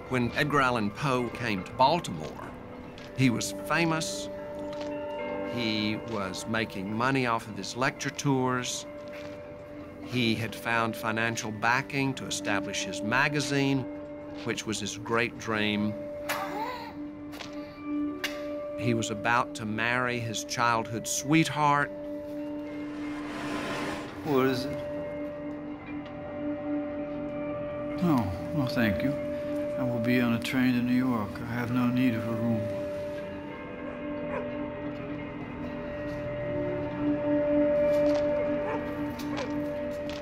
When Edgar Allan Poe came to Baltimore, he was famous. He was making money off of his lecture tours. He had found financial backing to establish his magazine, which was his great dream. He was about to marry his childhood sweetheart. What is it? No, no, thank you. I will be on a train to New York. I have no need of a room.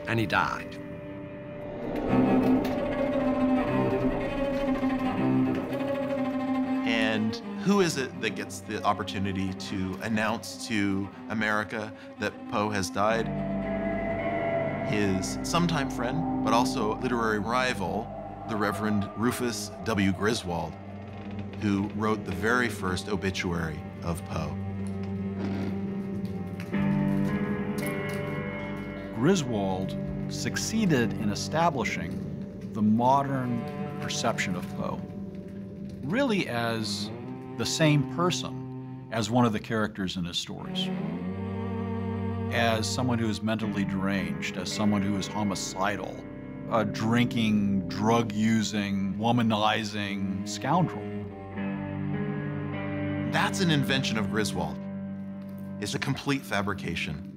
And he died. And who is it that gets the opportunity to announce to America that Poe has died? His sometime friend, but also literary rival, the Reverend Rufus W. Griswold, who wrote the very first obituary of Poe. Griswold succeeded in establishing the modern perception of Poe, really as the same person as one of the characters in his stories, as someone who is mentally deranged, as someone who is homicidal, a drinking, drug-using, womanizing scoundrel. That's an invention of Griswold. It's a complete fabrication.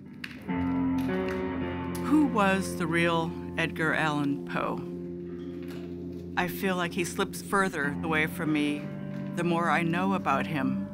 Who was the real Edgar Allan Poe? I feel like he slips further away from me the more I know about him.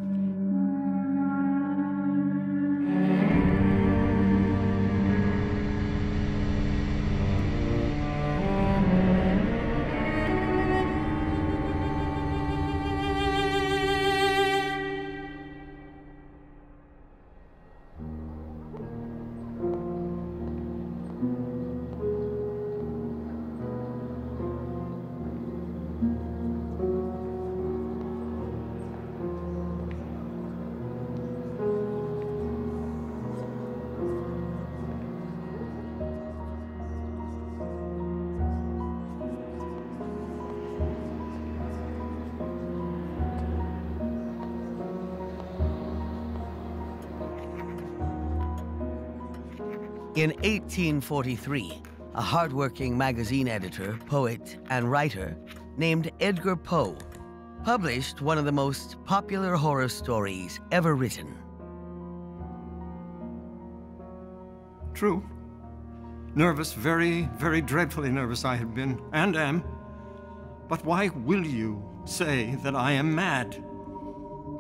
In 1843, a hardworking magazine editor, poet, and writer named Edgar Poe published one of the most popular horror stories ever written. True. Nervous, very, very dreadfully nervous I have been, and am. But why will you say that I am mad?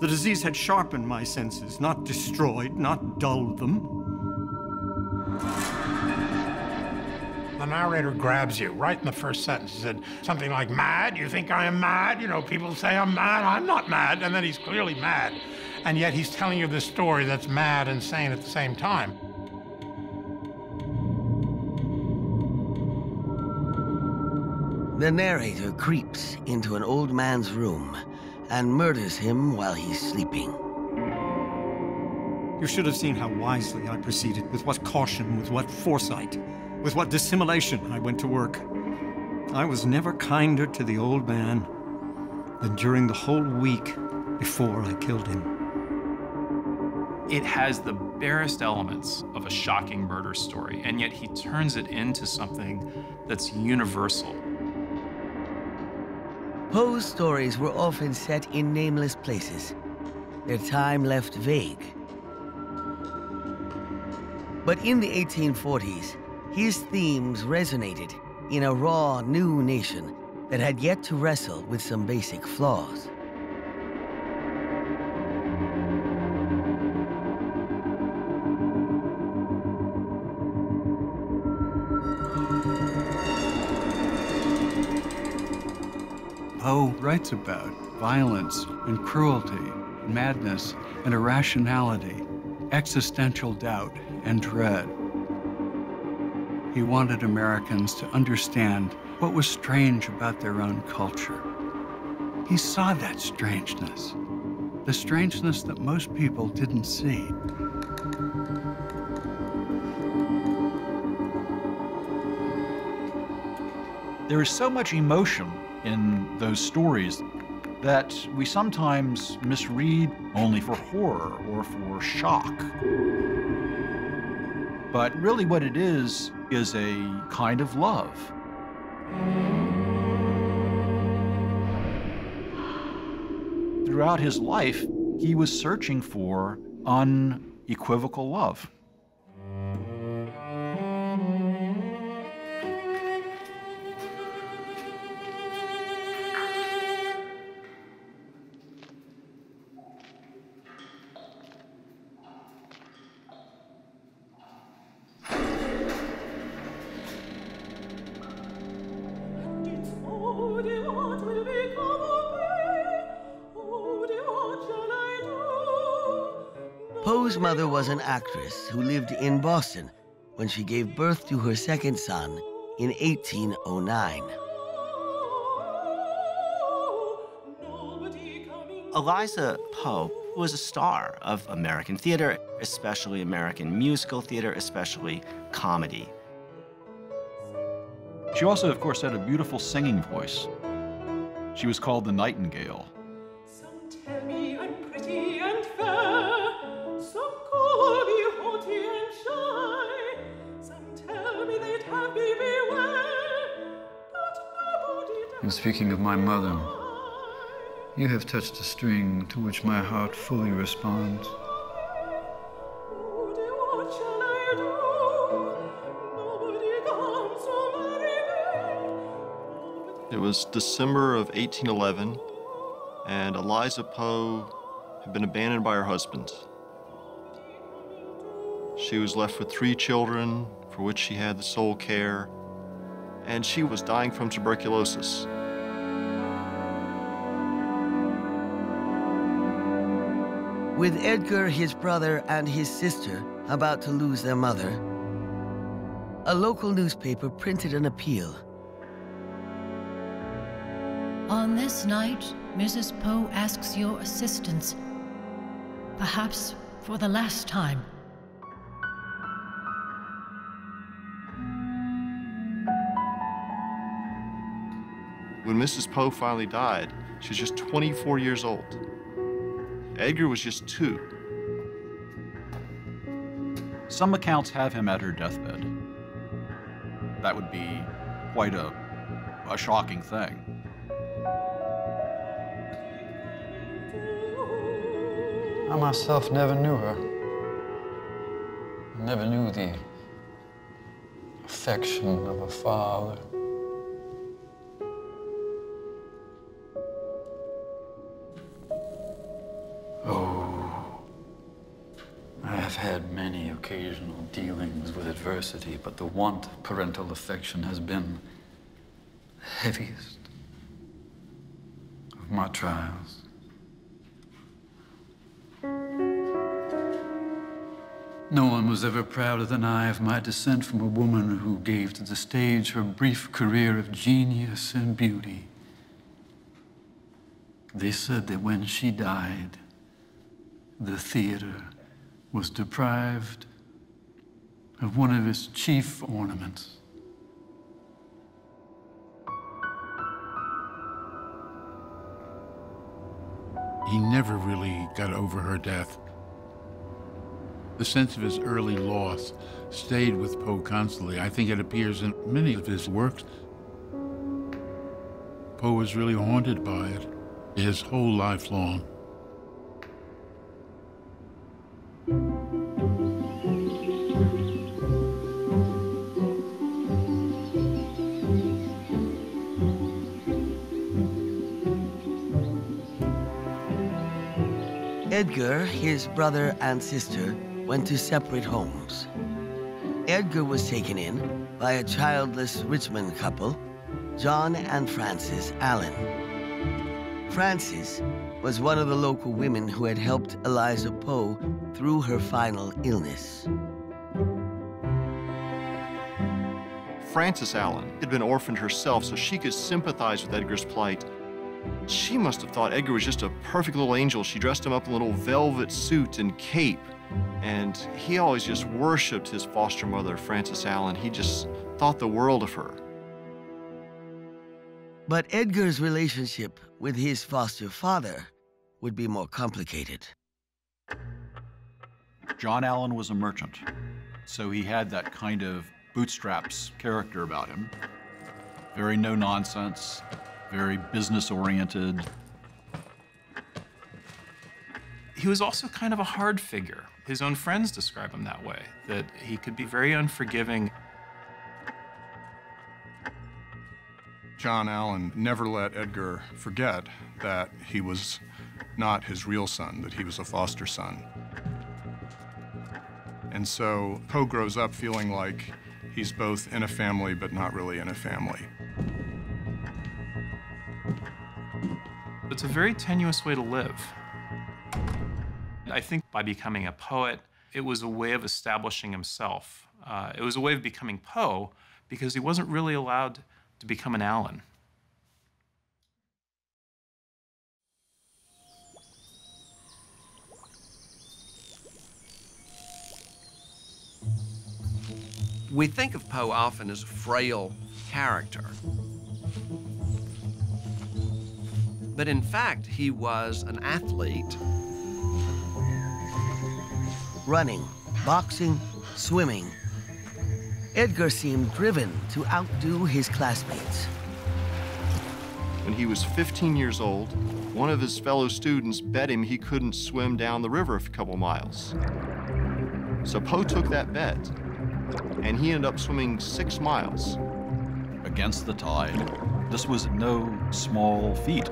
The disease had sharpened my senses, not destroyed, not dulled them. The narrator grabs you right in the first sentence. He said something like, mad? You think I am mad? You know, people say I'm mad. I'm not mad. And then he's clearly mad. And yet he's telling you this story that's mad and sane at the same time. The narrator creeps into an old man's room and murders him while he's sleeping. You should have seen how wisely I proceeded, with what caution, with what foresight, with what dissimulation I went to work. I was never kinder to the old man than during the whole week before I killed him. It has the barest elements of a shocking murder story, and yet he turns it into something that's universal. Poe's stories were often set in nameless places, their time left vague. But in the 1840s, his themes resonated in a raw, new nation that had yet to wrestle with some basic flaws. Poe writes about violence and cruelty, madness and irrationality, existential doubt and dread. He wanted Americans to understand what was strange about their own culture. He saw that strangeness, the strangeness that most people didn't see. There is so much emotion in those stories that we sometimes misread only for horror or for shock. But really what it is a kind of love. Throughout his life, he was searching for unequivocal love. Poe's mother was an actress who lived in Boston when she gave birth to her second son in 1809. Eliza Poe was a star of American theater, especially American musical theater, especially comedy. She also, of course, had a beautiful singing voice. She was called the Nightingale. Some tell me I'm pretty and fair, some call me haughty and shy, some tell me they'd have me beware, but nobody does. In speaking of my mother, you have touched a string to which my heart fully responds. It was December of 1811, and Eliza Poe had been abandoned by her husband. She was left with 3 children, for which she had the sole care, and she was dying from tuberculosis. With Edgar, his brother, and his sister about to lose their mother, a local newspaper printed an appeal. On this night, Mrs. Poe asks your assistance, perhaps for the last time. When Mrs. Poe finally died, she was just 24 years old. Edgar was just 2. Some accounts have him at her deathbed. That would be quite a shocking thing. I myself never knew her. I never knew the affection of a father. Oh, I have had many occasional dealings with adversity, but the want of parental affection has been the heaviest of my trials. No one was ever prouder than I of my descent from a woman who gave to the stage her brief career of genius and beauty. They said that when she died, the theater was deprived of one of its chief ornaments. He never really got over her death. The sense of his early loss stayed with Poe constantly. I think it appears in many of his works. Poe was really haunted by it his whole life long. Edgar, his brother, and sister went to separate homes. Edgar was taken in by a childless Richmond couple, John and Frances Allen. Frances was one of the local women who had helped Eliza Poe through her final illness. Frances Allen had been orphaned herself, so she could sympathize with Edgar's plight. She must have thought Edgar was just a perfect little angel. She dressed him up in a little velvet suit and cape. And he always just worshiped his foster mother, Frances Allen. He just thought the world of her. But Edgar's relationship with his foster father would be more complicated. John Allan was a merchant, so he had that kind of bootstraps character about him. Very no-nonsense, very business-oriented. He was also kind of a hard figure. His own friends describe him that way, that he could be very unforgiving. John Allan never let Edgar forget that he was not his real son, that he was a foster son. And so Poe grows up feeling like he's both in a family but not really in a family. It's a very tenuous way to live. I think by becoming a poet, it was a way of establishing himself. It was a way of becoming Poe because he wasn't really allowed to become an Allan. We think of Poe often as a frail character. But in fact, he was an athlete. Running, boxing, swimming. Edgar seemed driven to outdo his classmates. When he was 15 years old, one of his fellow students bet him he couldn't swim down the river a couple miles. So Poe took that bet, and he ended up swimming 6 miles. Against the tide. This was no small feat.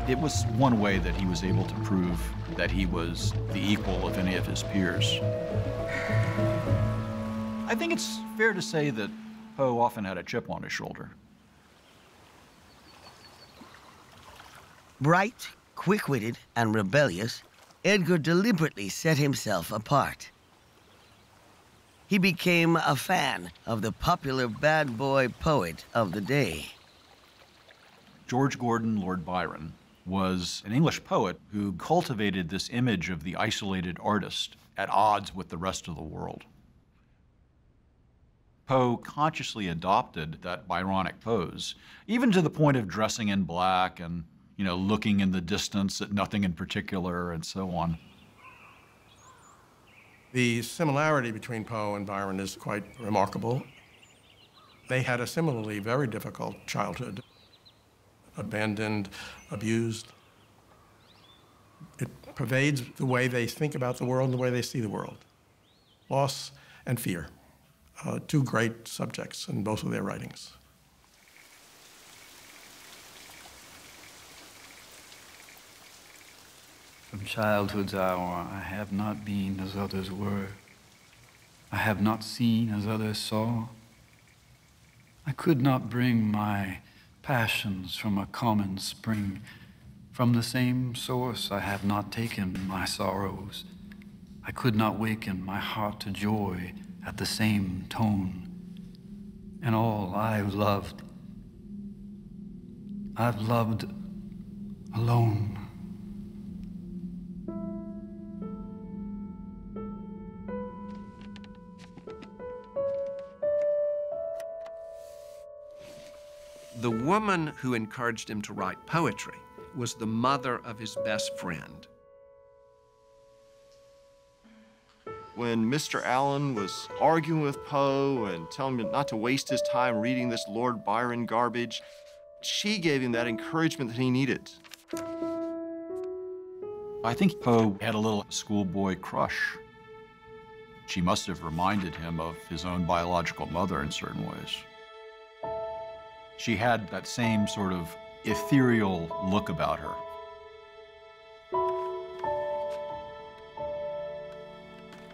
It was one way that he was able to prove that he was the equal of any of his peers. I think it's fair to say that Poe often had a chip on his shoulder. Bright, quick-witted, and rebellious, Edgar deliberately set himself apart. He became a fan of the popular bad boy poet of the day. George Gordon Lord Byron was an English poet who cultivated this image of the isolated artist at odds with the rest of the world. Poe consciously adopted that Byronic pose, even to the point of dressing in black and, looking in the distance at nothing in particular and so on. The similarity between Poe and Byron is quite remarkable. They had a similarly very difficult childhood. Abandoned, abused. It pervades the way they think about the world and the way they see the world. Loss and fear, 2 great subjects in both of their writings. From childhood's hour, I have not been as others were. I have not seen as others saw. I could not bring my passions from a common spring. From the same source I have not taken my sorrows. I could not waken my heart to joy at the same tone. And all I've loved alone. The woman who encouraged him to write poetry was the mother of his best friend. When Mr. Allan was arguing with Poe and telling him not to waste his time reading this Lord Byron garbage, she gave him that encouragement that he needed. I think Poe had a little schoolboy crush. She must have reminded him of his own biological mother in certain ways. She had that same sort of ethereal look about her.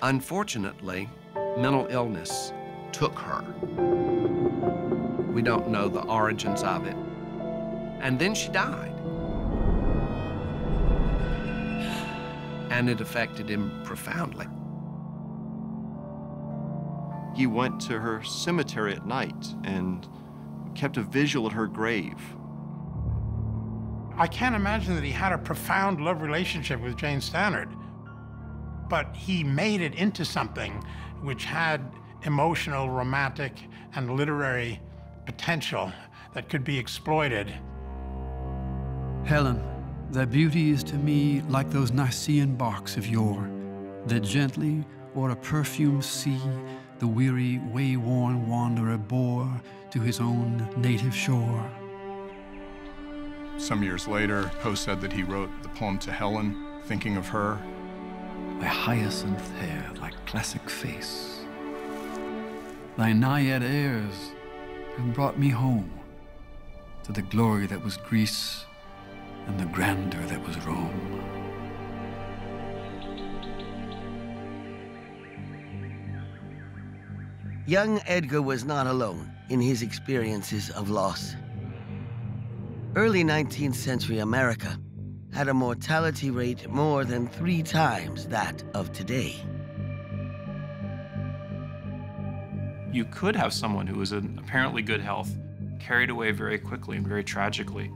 Unfortunately, mental illness took her. We don't know the origins of it. And then she died. And it affected him profoundly. He went to her cemetery at night and kept a vigil at her grave. I can't imagine that he had a profound love relationship with Jane Stannard, but he made it into something which had emotional, romantic, and literary potential that could be exploited. Helen, thy beauty is to me like those Nicean barks of yore, that gently o'er a perfumed sea the weary, way-worn wanderer bore to his own native shore. Some years later, Poe said that he wrote the poem to Helen, thinking of her. Thy hyacinth hair, thy classic face, thy naiad airs have brought me home to the glory that was Greece and the grandeur that was Rome. Young Edgar was not alone in his experiences of loss. Early 19th century America had a mortality rate more than 3 times that of today. You could have someone who was in apparently good health carried away very quickly and very tragically.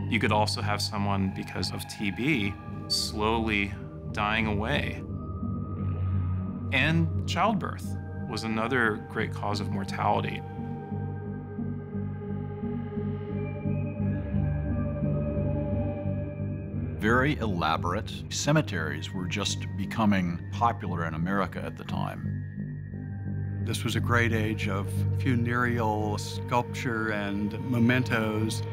You could also have someone, because of TB, slowly dying away. And childbirth was another great cause of mortality. Very elaborate cemeteries were just becoming popular in America at the time. This was a great age of funereal sculpture and mementos.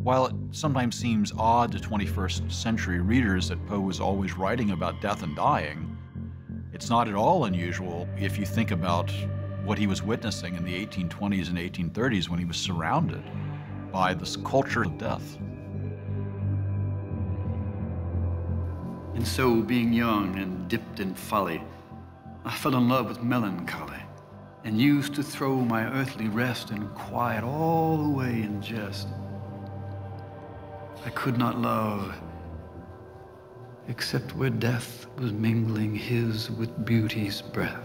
While it sometimes seems odd to 21st century readers that Poe was always writing about death and dying, it's not at all unusual if you think about what he was witnessing in the 1820s and 1830s when he was surrounded by this culture of death. And so, being young and dipped in folly, I fell in love with melancholy, and used to throw my earthly rest and quiet all away in jest. I could not love, except where death was mingling his with beauty's breath.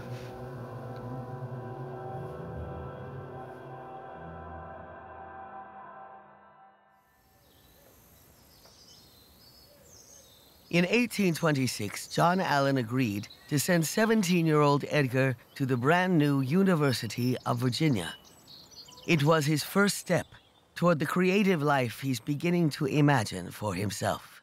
In 1826, John Allan agreed to send 17-year-old Edgar to the brand new University of Virginia. It was his first step toward the creative life he's beginning to imagine for himself.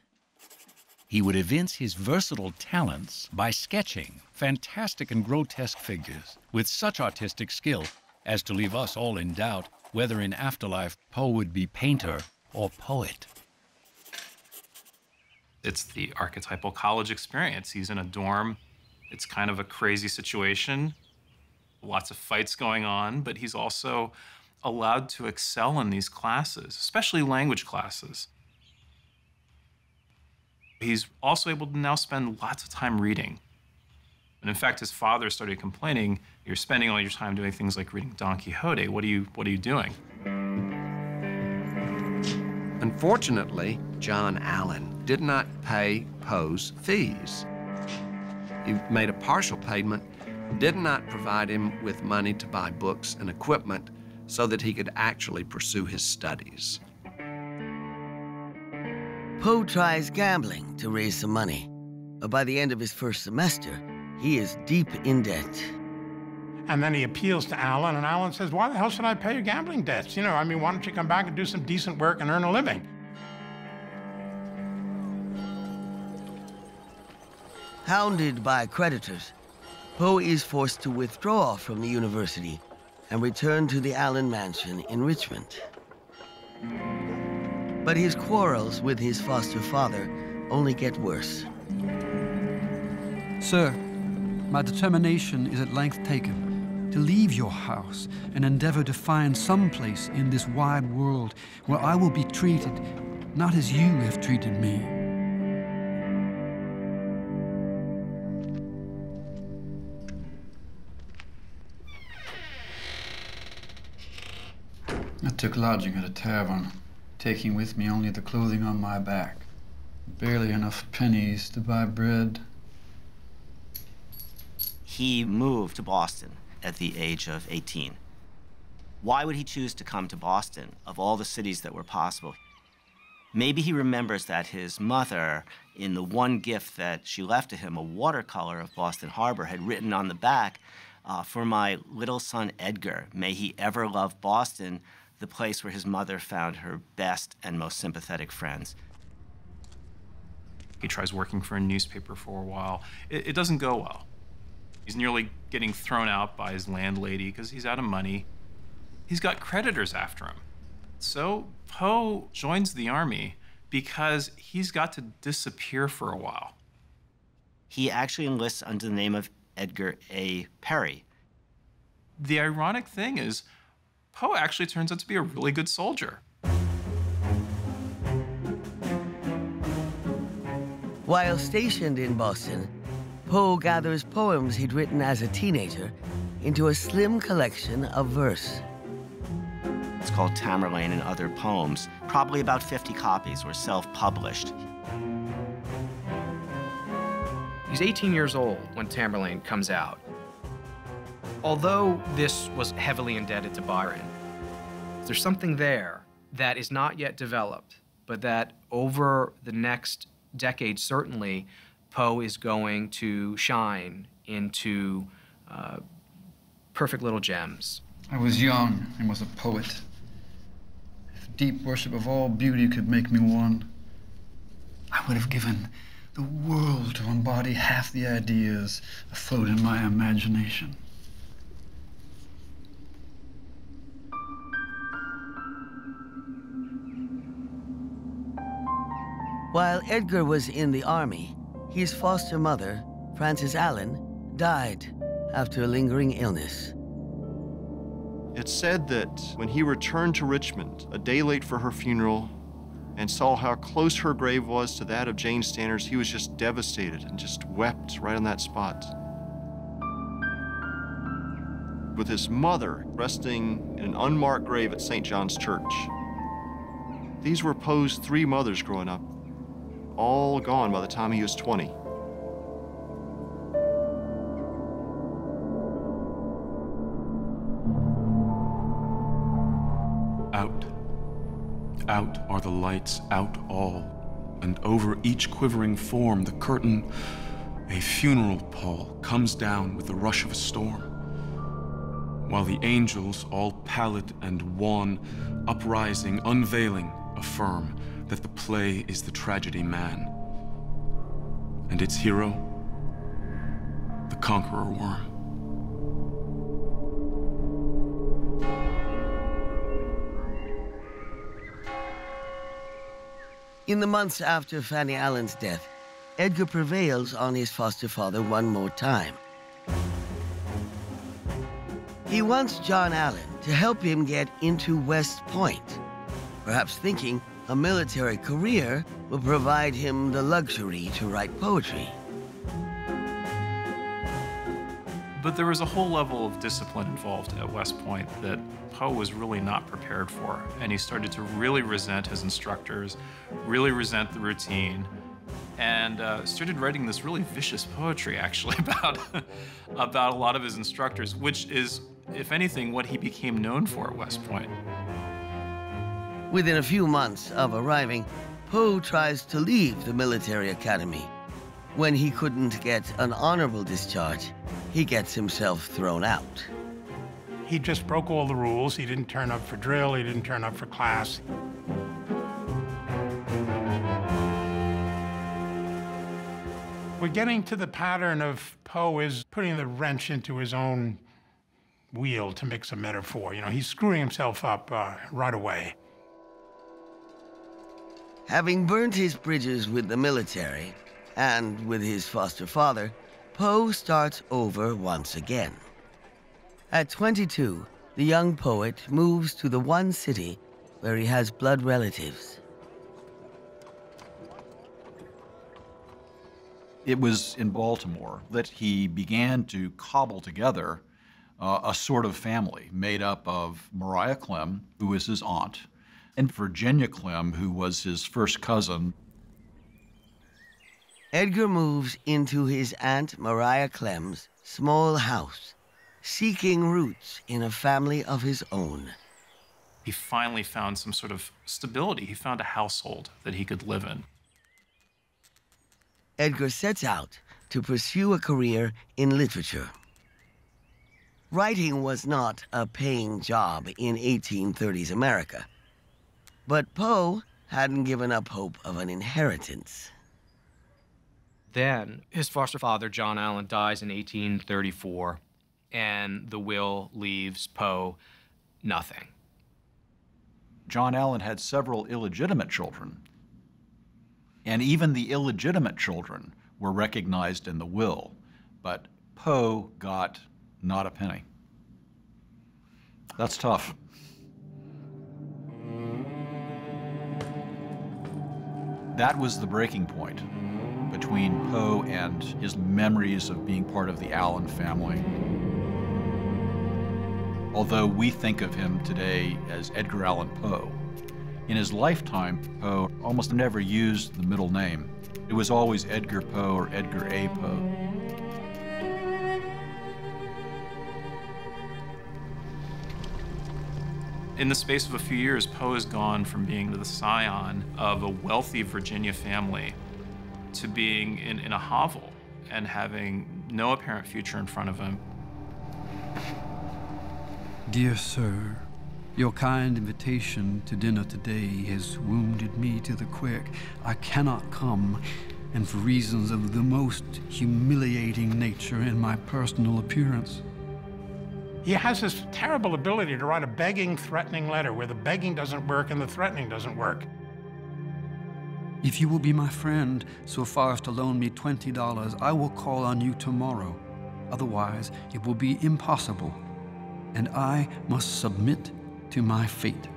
He would evince his versatile talents by sketching fantastic and grotesque figures with such artistic skill as to leave us all in doubt whether in afterlife Poe would be painter or poet. It's the archetypal college experience. He's in a dorm. It's kind of a crazy situation. Lots of fights going on, but he's also allowed to excel in these classes, especially language classes. He's also able to now spend lots of time reading. And in fact, his father started complaining, "You're spending all your time doing things like reading Don Quixote. What are you doing?" Unfortunately, John Allan did not pay Poe's fees. He made a partial payment, did not provide him with money to buy books and equipment so that he could actually pursue his studies. Poe tries gambling to raise some money, but by the end of his first semester, he is deep in debt. And then he appeals to Allan, and Allan says, "Why the hell should I pay your gambling debts? You know, I mean, why don't you come back and do some decent work and earn a living?" Hounded by creditors, Poe is forced to withdraw from the university and return to the Allan mansion in Richmond. But his quarrels with his foster father only get worse. Sir, my determination is at length taken to leave your house and endeavor to find some place in this wide world where I will be treated not as you have treated me. I took lodging at a tavern, taking with me only the clothing on my back. Barely enough pennies to buy bread. He moved to Boston at the age of 18. Why would he choose to come to Boston, of all the cities that were possible? Maybe he remembers that his mother, in the one gift that she left to him, a watercolor of Boston Harbor, had written on the back, For my little son Edgar, may he ever love Boston, the place where his mother found her best and most sympathetic friends. He tries working for a newspaper for a while. It doesn't go well. He's nearly getting thrown out by his landlady because he's out of money. He's got creditors after him. So Poe joins the army because he's got to disappear for a while. He actually enlists under the name of Edgar A. Perry. The ironic thing is, Poe actually turns out to be a really good soldier. While stationed in Boston, Poe gathers poems he'd written as a teenager into a slim collection of verse. It's called Tamerlane and Other Poems. Probably about 50 copies were self-published. He's 18 years old when Tamerlane comes out. Although this was heavily indebted to Byron, there's something there that is not yet developed, but that over the next decade, certainly, Poe is going to shine into perfect little gems. I was young and was a poet. If deep worship of all beauty could make me one, I would have given the world to embody half the ideas afloat in my imagination. While Edgar was in the army, his foster mother, Frances Allen, died after a lingering illness. It's said that when he returned to Richmond a day late for her funeral and saw how close her grave was to that of Jane Stanner's, he was just devastated and just wept right on that spot. With his mother resting in an unmarked grave at St. John's Church. These were Poe's 3 mothers growing up, all gone by the time he was 20. Out, out are the lights, out all, and over each quivering form the curtain, a funeral pall, comes down with the rush of a storm, while the angels, all pallid and wan, uprising, unveiling, affirm that the play is the tragedy man, and its hero, the conqueror worm. In the months after Fanny Allen's death, Edgar prevails on his foster father one more time. He wants John Allen to help him get into West Point, perhaps thinking a military career will provide him the luxury to write poetry. But there was a whole level of discipline involved at West Point that Poe was really not prepared for, and he started to really resent his instructors, really resent the routine, and started writing this really vicious poetry, actually, about a lot of his instructors, which is, if anything, what he became known for at West Point. Within a few months of arriving, Poe tries to leave the military academy. When he couldn't get an honorable discharge, he gets himself thrown out. He just broke all the rules. He didn't turn up for drill. He didn't turn up for class. We're getting to the pattern of Poe is putting the wrench into his own wheel, to mix a metaphor. You know, he's screwing himself up right away. Having burnt his bridges with the military and with his foster father, Poe starts over once again. At 22, the young poet moves to the one city where he has blood relatives. It was in Baltimore that he began to cobble together a sort of family made up of Maria Clem, who was his aunt, and Virginia Clem, who was his first cousin. Edgar moves into his Aunt Maria Clem's small house, seeking roots in a family of his own. He finally found some sort of stability. He found a household that he could live in. Edgar sets out to pursue a career in literature. Writing was not a paying job in 1830s America. But Poe hadn't given up hope of an inheritance. Then his foster father, John Allan, dies in 1834, and the will leaves Poe nothing. John Allan had several illegitimate children, and even the illegitimate children were recognized in the will, but Poe got not a penny. That's tough. That was the breaking point between Poe and his memories of being part of the Allan family. Although we think of him today as Edgar Allan Poe, in his lifetime, Poe almost never used the middle name. It was always Edgar Poe or Edgar A. Poe. In the space of a few years, Poe has gone from being the scion of a wealthy Virginia family to being in a hovel and having no apparent future in front of him. Dear sir, your kind invitation to dinner today has wounded me to the quick. I cannot come, and for reasons of the most humiliating nature in my personal appearance. He has this terrible ability to write a begging, threatening letter where the begging doesn't work and the threatening doesn't work. If you will be my friend so far as to loan me $20, I will call on you tomorrow. Otherwise, it will be impossible, and I must submit to my fate.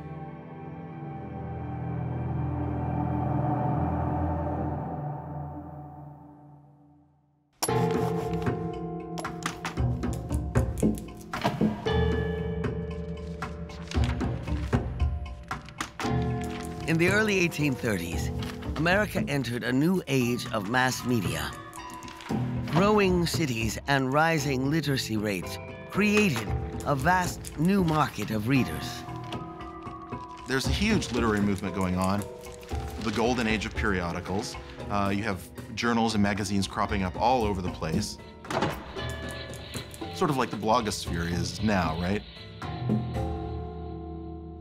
In the early 1830s, America entered a new age of mass media. Growing cities and rising literacy rates created a vast new market of readers. There's a huge literary movement going on, the golden age of periodicals. You have journals and magazines cropping up all over the place. Sort of like the blogosphere is now, right?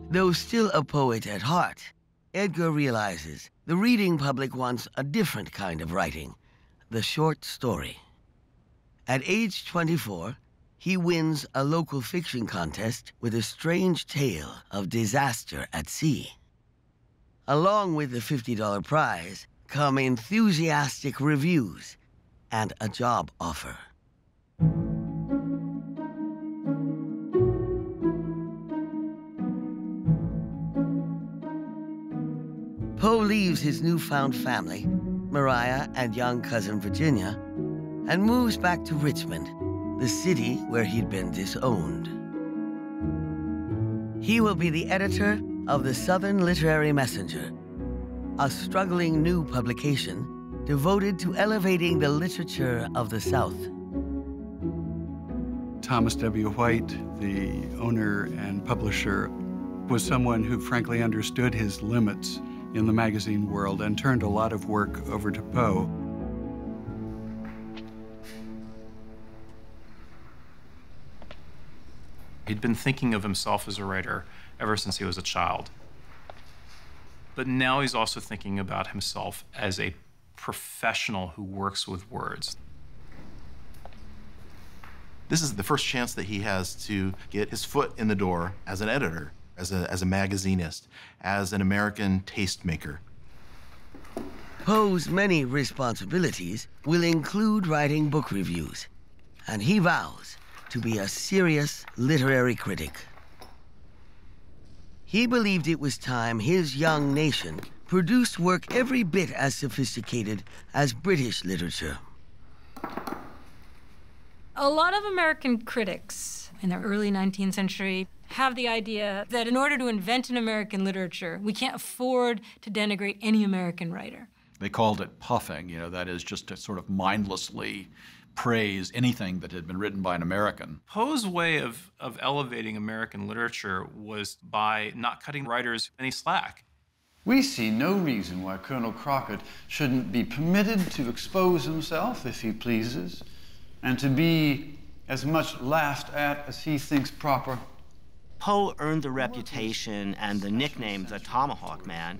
Though still a poet at heart, Edgar realizes the reading public wants a different kind of writing, the short story. At age 24, he wins a local fiction contest with a strange tale of disaster at sea. Along with the $50 prize come enthusiastic reviews and a job offer. Poe leaves his newfound family, Mariah and young cousin Virginia, and moves back to Richmond, the city where he'd been disowned. He will be the editor of the Southern Literary Messenger, a struggling new publication devoted to elevating the literature of the South. Thomas W. White, the owner and publisher, was someone who frankly understood his limits in the magazine world and turned a lot of work over to Poe. He'd been thinking of himself as a writer ever since he was a child. But now he's also thinking about himself as a professional who works with words. This is the first chance that he has to get his foot in the door as an editor, as a magazinist, as an American tastemaker. Poe's many responsibilities will include writing book reviews, and he vows to be a serious literary critic. He believed it was time his young nation produced work every bit as sophisticated as British literature. A lot of American critics in the early 19th century have the idea that in order to invent an American literature, we can't afford to denigrate any American writer. They called it puffing, that is just to sort of mindlessly praise anything that had been written by an American. Poe's way of elevating American literature was by not cutting writers any slack. We see no reason why Colonel Crockett shouldn't be permitted to expose himself if he pleases, and to be as much laughed at as he thinks proper. Poe earned the reputation and the nickname the Tomahawk Man.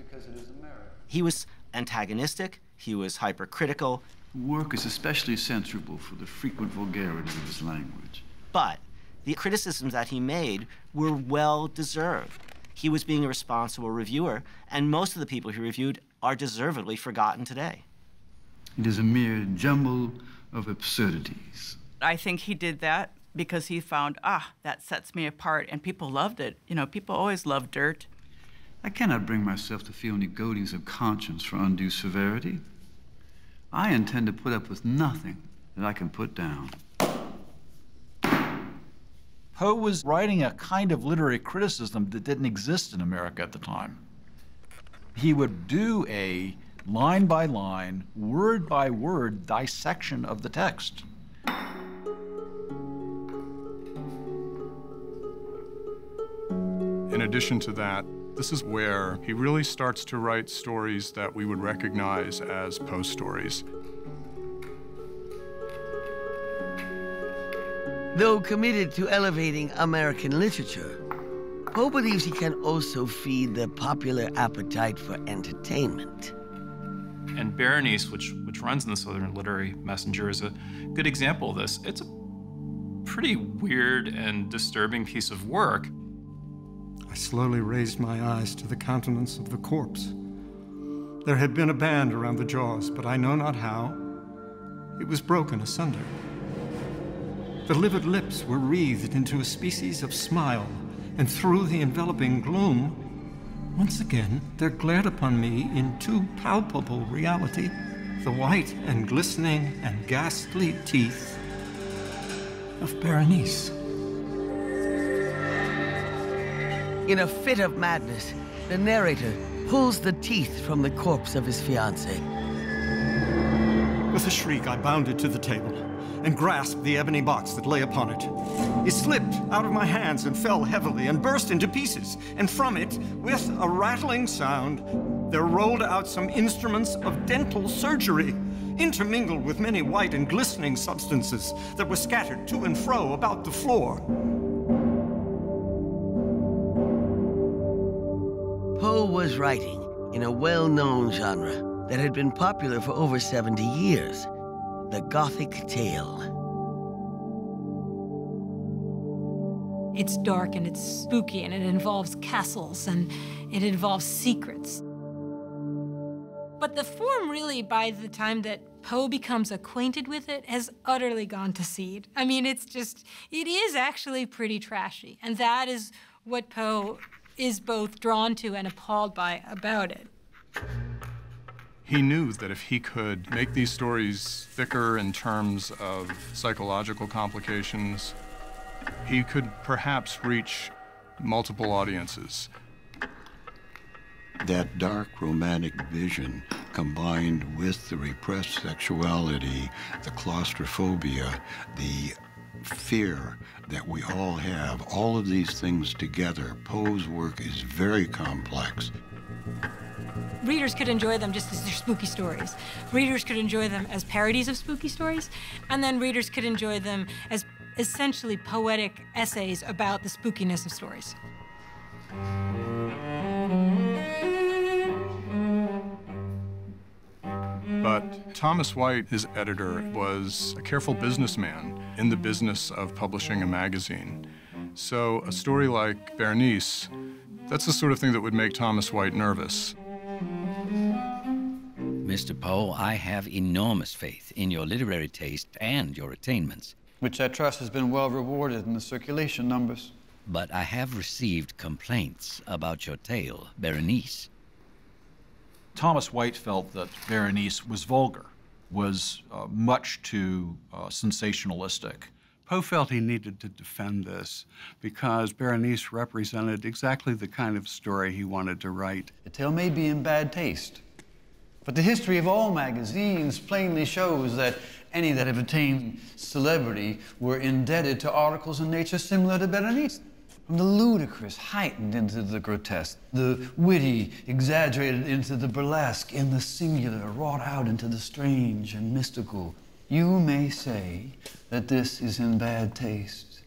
He was antagonistic, he was hypercritical. Work is especially censorable for the frequent vulgarity of his language. But the criticisms that he made were well-deserved. He was being a responsible reviewer, and most of the people he reviewed are deservedly forgotten today. It is a mere jumble of absurdities. I think he did that because he found, that sets me apart, and people loved it. You know, people always love dirt. I cannot bring myself to feel any goadings of conscience for undue severity. I intend to put up with nothing that I can put down. Poe was writing a kind of literary criticism that didn't exist in America at the time. He would do a line-by-line, word-by-word dissection of the text. In addition to that, this is where he really starts to write stories that we would recognize as Poe stories. Though committed to elevating American literature, Poe believes he can also feed the popular appetite for entertainment. And Berenice, which runs in the Southern Literary Messenger, is a good example of this. It's a pretty weird and disturbing piece of work. I slowly raised my eyes to the countenance of the corpse. There had been a band around the jaws, but I know not how. It was broken asunder. The livid lips were wreathed into a species of smile, and through the enveloping gloom, once again there glared upon me in too palpable reality the white and glistening and ghastly teeth of Berenice. In a fit of madness, the narrator pulls the teeth from the corpse of his fiancée. With a shriek, I bounded to the table and grasped the ebony box that lay upon it. It slipped out of my hands and fell heavily and burst into pieces, and from it, with a rattling sound, there rolled out some instruments of dental surgery, intermingled with many white and glistening substances that were scattered to and fro about the floor. Poe was writing in a well-known genre that had been popular for over 70 years, the Gothic tale. It's dark and it's spooky and it involves castles and it involves secrets. But the form really, by the time that Poe becomes acquainted with it, has utterly gone to seed. I mean, it is actually pretty trashy. And that is what Poe is both drawn to and appalled by about it. He knew that if he could make these stories thicker in terms of psychological complications, he could perhaps reach multiple audiences. That dark romantic vision combined with the repressed sexuality, the claustrophobia, the fear that we all have, all of these things together, Poe's work is very complex. Readers could enjoy them just as they're spooky stories. Readers could enjoy them as parodies of spooky stories, and then readers could enjoy them as essentially poetic essays about the spookiness of stories. But Thomas White, his editor, was a careful businessman in the business of publishing a magazine. So a story like Berenice, that's the sort of thing that would make Thomas White nervous. Mr. Poe, I have enormous faith in your literary taste and your attainments. Which I trust has been well rewarded in the circulation numbers. But I have received complaints about your tale, Berenice. Thomas White felt that Berenice was vulgar, was much too sensationalistic. Poe felt he needed to defend this because Berenice represented exactly the kind of story he wanted to write. The tale may be in bad taste, but the history of all magazines plainly shows that any that have attained celebrity were indebted to articles in nature similar to Berenice. From the ludicrous heightened into the grotesque, the witty exaggerated into the burlesque, in the singular wrought out into the strange and mystical. You may say that this is in bad taste,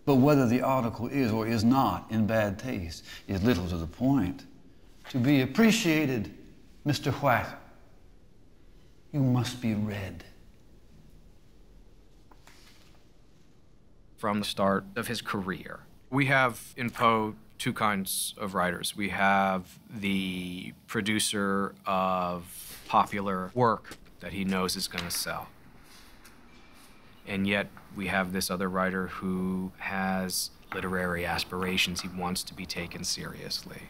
but whether the article is or is not in bad taste is little to the point. To be appreciated, Mr. White, you must be read. From the start of his career, we have in Poe two kinds of writers. We have the producer of popular work that he knows is going to sell. And yet we have this other writer who has literary aspirations. He wants to be taken seriously.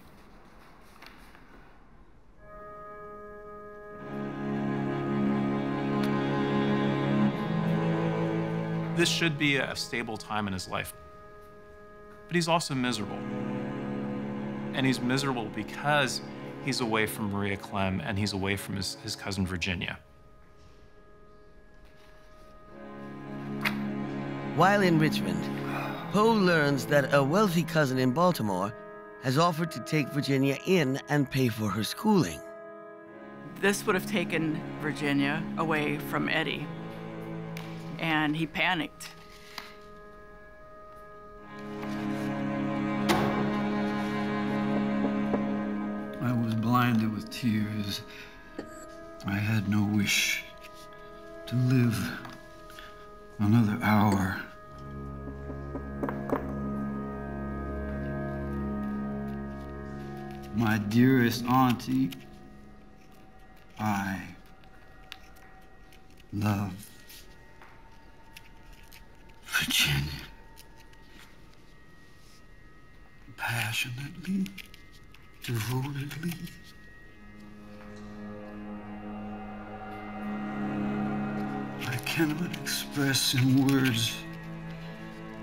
This should be a stable time in his life. But he's also miserable. And he's miserable because he's away from Maria Clem and he's away from his cousin Virginia. While in Richmond, Poe learns that a wealthy cousin in Baltimore has offered to take Virginia in and pay for her schooling. This would have taken Virginia away from Eddie, and he panicked. I was blinded with tears. I had no wish to live another hour. My dearest auntie, I love Virginia passionately, devotedly. I cannot express in words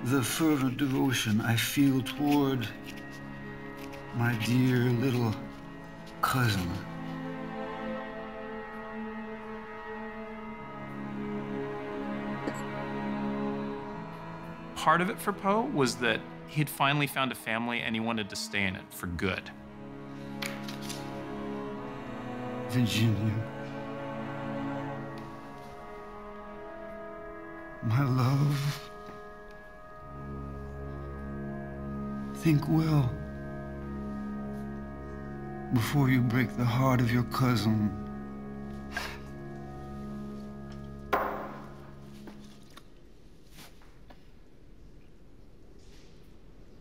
the fervent devotion I feel toward my dear little cousin. Part of it for Poe was that he'd finally found a family and he wanted to stay in it for good. Virginia, my love, think well before you break the heart of your cousin.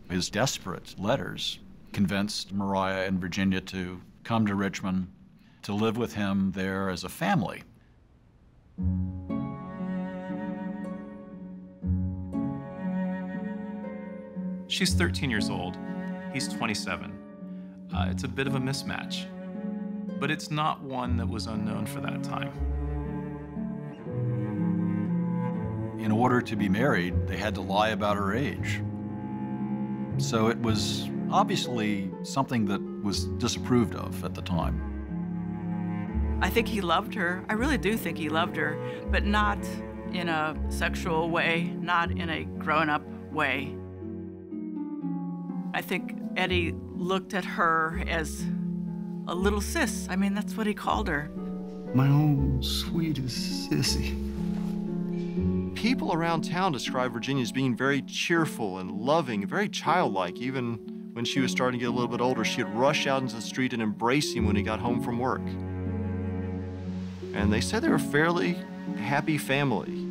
His desperate letters convinced Mariah and Virginia to come to Richmond, to live with him there as a family. She's 13 years old, he's 27. It's a bit of a mismatch, but it's not one that was unknown for that time. In order to be married, they had to lie about her age. So it was obviously something that was disapproved of at the time. I think he loved her. I really do think he loved her, but not in a sexual way, not in a grown-up way. I think Eddie looked at her as a little sis. I mean, that's what he called her. My own sweetest sissy. People around town describe Virginia as being very cheerful and loving, very childlike. Even when she was starting to get a little bit older, she'd rush out into the street and embrace him when he got home from work. And they said they were a fairly happy family.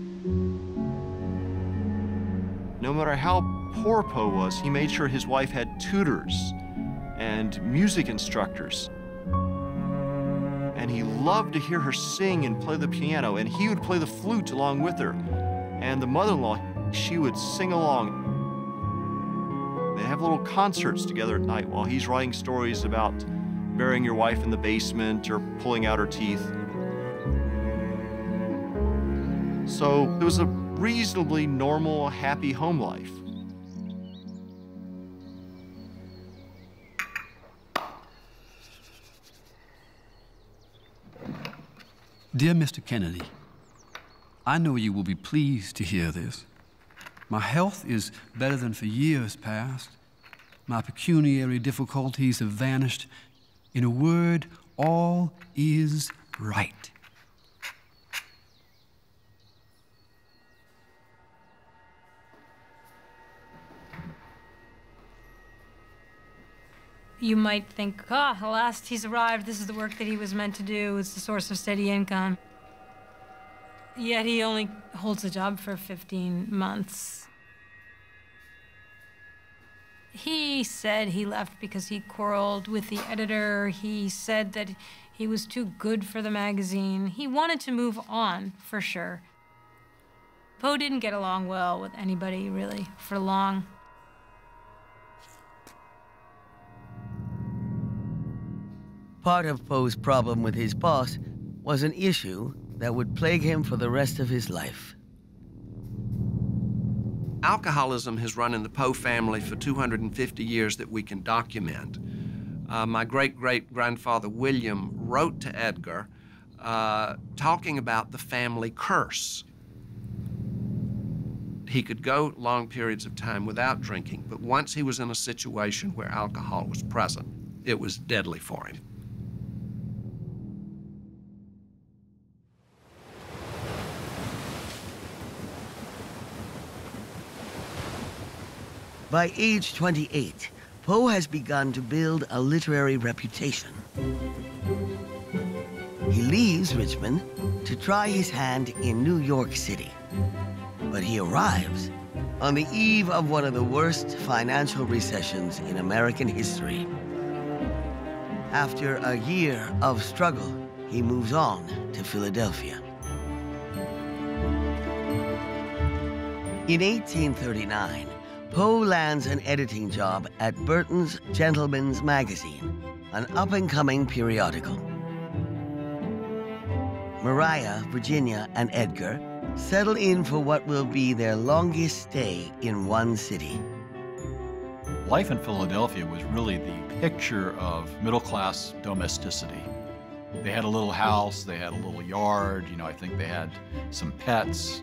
No matter how poor Poe was, he made sure his wife had tutors and music instructors. And he loved to hear her sing and play the piano, and he would play the flute along with her. And the mother-in-law, she would sing along. They have little concerts together at night while he's writing stories about burying your wife in the basement or pulling out her teeth. So it was a reasonably normal, happy home life. Dear Mr. Kennedy, I know you will be pleased to hear this. My health is better than for years past. My pecuniary difficulties have vanished. In a word, all is right. You might think, ah, at last he's arrived. This is the work that he was meant to do. It's the source of steady income. Yet he only holds a job for 15 months. He said he left because he quarreled with the editor. He said that he was too good for the magazine. He wanted to move on, for sure. Poe didn't get along well with anybody, really, for long. Part of Poe's problem with his boss was an issue that would plague him for the rest of his life. Alcoholism has run in the Poe family for 250 years that we can document. My great-great-grandfather William wrote to Edgar talking about the family curse. He could go long periods of time without drinking, but once he was in a situation where alcohol was present, it was deadly for him. By age 28, Poe has begun to build a literary reputation. He leaves Richmond to try his hand in New York City. But he arrives on the eve of one of the worst financial recessions in American history. After a year of struggle, he moves on to Philadelphia. In 1839, Poe lands an editing job at Burton's Gentleman's Magazine, an up-and-coming periodical. Maria, Virginia, and Edgar settle in for what will be their longest stay in one city. Life in Philadelphia was really the picture of middle-class domesticity. They had a little house, they had a little yard, I think they had some pets.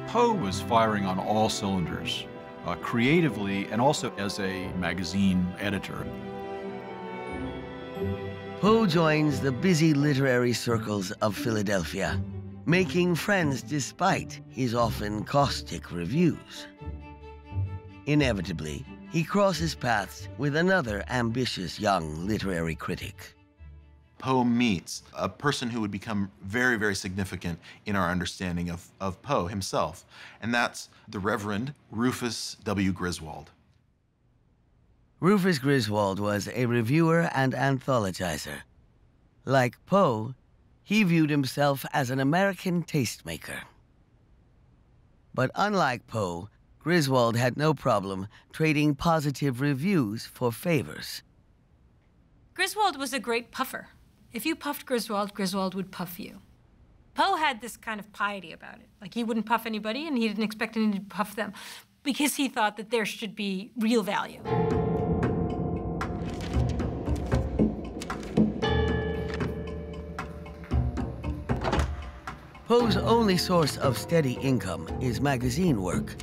Poe was firing on all cylinders, creatively and also as a magazine editor. Poe joins the busy literary circles of Philadelphia, making friends despite his often caustic reviews. Inevitably, he crosses paths with another ambitious young literary critic. Poe meets a person who would become very, very significant in our understanding of Poe himself, and that's the Reverend Rufus W. Griswold. Rufus Griswold was a reviewer and anthologizer. Like Poe, he viewed himself as an American tastemaker. But unlike Poe, Griswold had no problem trading positive reviews for favors. Griswold was a great puffer. If you puffed Griswold, Griswold would puff you. Poe had this kind of piety about it. Like, he wouldn't puff anybody, and he didn't expect anyone to puff them, because he thought that there should be real value. Poe's only source of steady income is magazine work.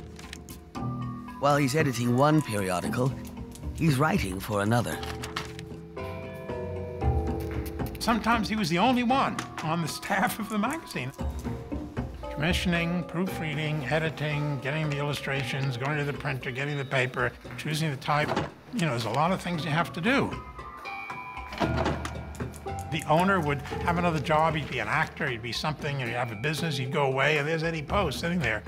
While he's editing one periodical, he's writing for another. Sometimes he was the only one on the staff of the magazine. Commissioning, proofreading, editing, getting the illustrations, going to the printer, getting the paper, choosing the type. There's a lot of things you have to do. The owner would have another job. He'd be an actor, he'd be something, he'd have a business, he'd go away, and there's Eddie Poe sitting there.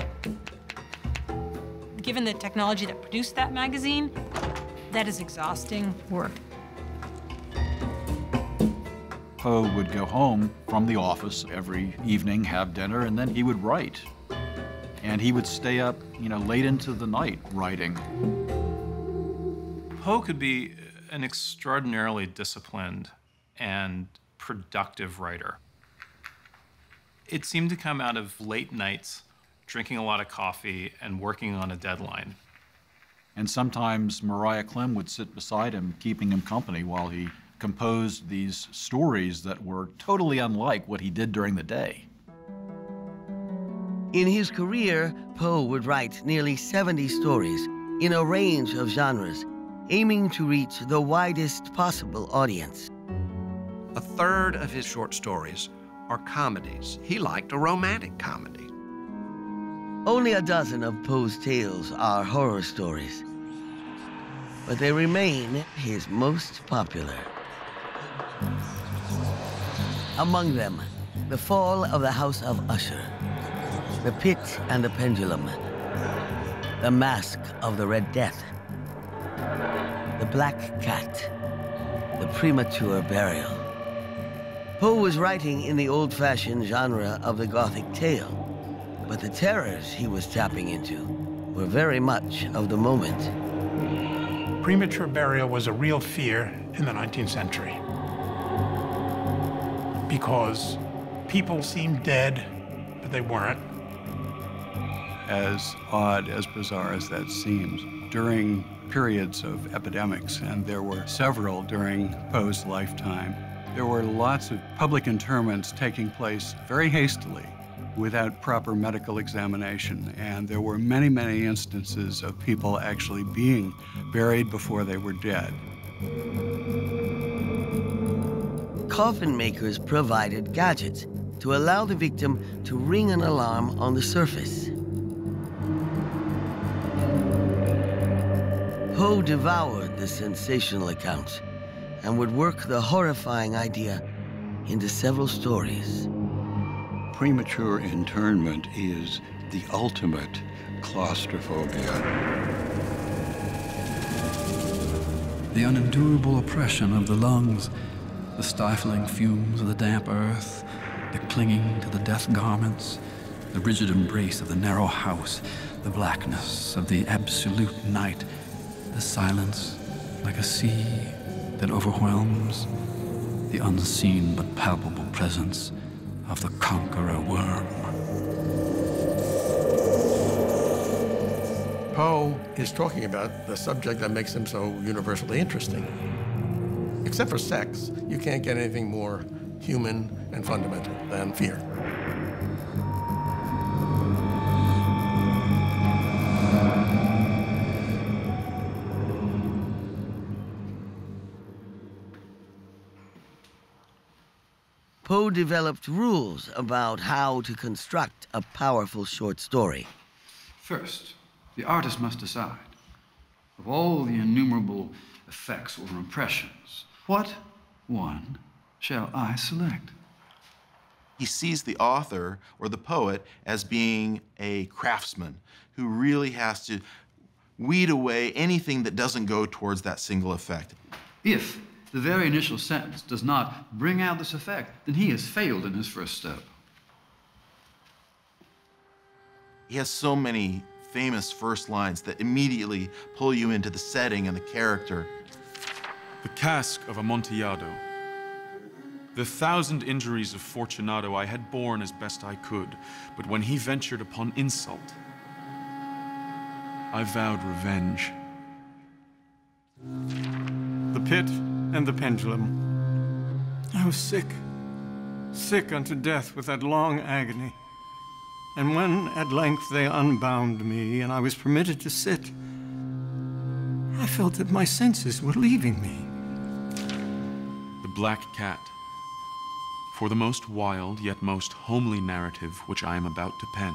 Given the technology that produced that magazine, that is exhausting work. Poe would go home from the office every evening, have dinner, and then he would write. And he would stay up, late into the night writing. Poe could be an extraordinarily disciplined and productive writer. It seemed to come out of late nights, drinking a lot of coffee and working on a deadline. And sometimes Mariah Clem would sit beside him, keeping him company while he composed these stories that were totally unlike what he did during the day. In his career, Poe would write nearly 70 stories in a range of genres, aiming to reach the widest possible audience. A third of his short stories are comedies. He liked a romantic comedy. Only a dozen of Poe's tales are horror stories. but they remain his most popular. Among them, The Fall of the House of Usher, The Pit and the Pendulum, The Mask of the Red Death, The Black Cat, The Premature Burial. Poe was writing in the old-fashioned genre of the Gothic tale, but the terrors he was tapping into were very much of the moment. Premature burial was a real fear in the 19th century because people seemed dead, but they weren't. As odd, as bizarre as that seems, during periods of epidemics, and there were several during Poe's lifetime, there were lots of public interments taking place very hastily without proper medical examination, and there were many, many instances of people actually being buried before they were dead. Coffin makers provided gadgets to allow the victim to ring an alarm on the surface. Poe devoured the sensational accounts and would work the horrifying idea into several stories. Premature internment is the ultimate claustrophobia. The unendurable oppression of the lungs, the stifling fumes of the damp earth, the clinging to the death garments, the rigid embrace of the narrow house, the blackness of the absolute night, the silence like a sea that overwhelms, the unseen but palpable presence of the conqueror worm. Poe is talking about the subject that makes him so universally interesting. Except for sex, you can't get anything more human and fundamental than fear. Poe developed rules about how to construct a powerful short story. First, the artist must decide, of all the innumerable effects or impressions, what one shall I select? He sees the author or the poet as being a craftsman who really has to weed away anything that doesn't go towards that single effect. If the very initial sentence does not bring out this effect, then he has failed in his first step. He has so many famous first lines that immediately pull you into the setting and the character. The cask of Amontillado. The 1,000 injuries of Fortunato I had borne as best I could, but when he ventured upon insult, I vowed revenge. The pit and the pendulum. I was sick, sick unto death with that long agony. And when at length they unbound me and I was permitted to sit, I felt that my senses were leaving me. The Black Cat. For the most wild yet most homely narrative which I am about to pen,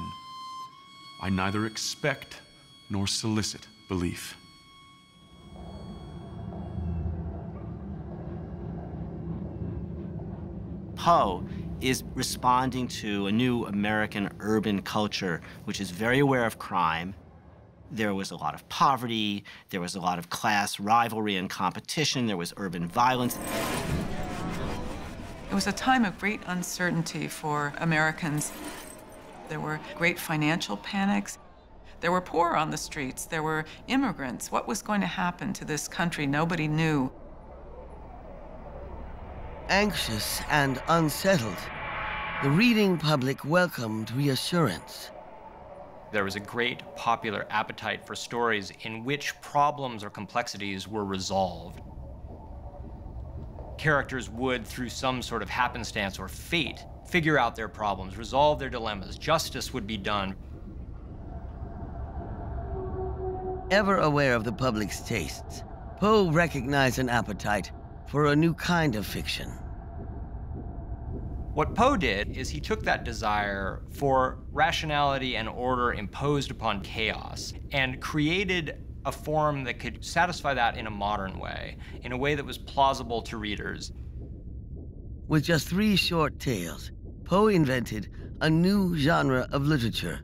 I neither expect nor solicit belief. Poe is responding to a new American urban culture, which is very aware of crime. There was a lot of poverty, there was a lot of class rivalry and competition, there was urban violence. It was a time of great uncertainty for Americans. There were great financial panics. There were poor on the streets. There were immigrants. What was going to happen to this country? Nobody knew. Anxious and unsettled, the reading public welcomed reassurance. There was a great popular appetite for stories in which problems or complexities were resolved. Characters would, through some sort of happenstance or fate, figure out their problems, resolve their dilemmas. Justice would be done. Ever aware of the public's tastes, Poe recognized an appetite for a new kind of fiction. What Poe did is he took that desire for rationality and order imposed upon chaos and created a form that could satisfy that in a modern way, in a way that was plausible to readers. With just 3 short tales, Poe invented a new genre of literature,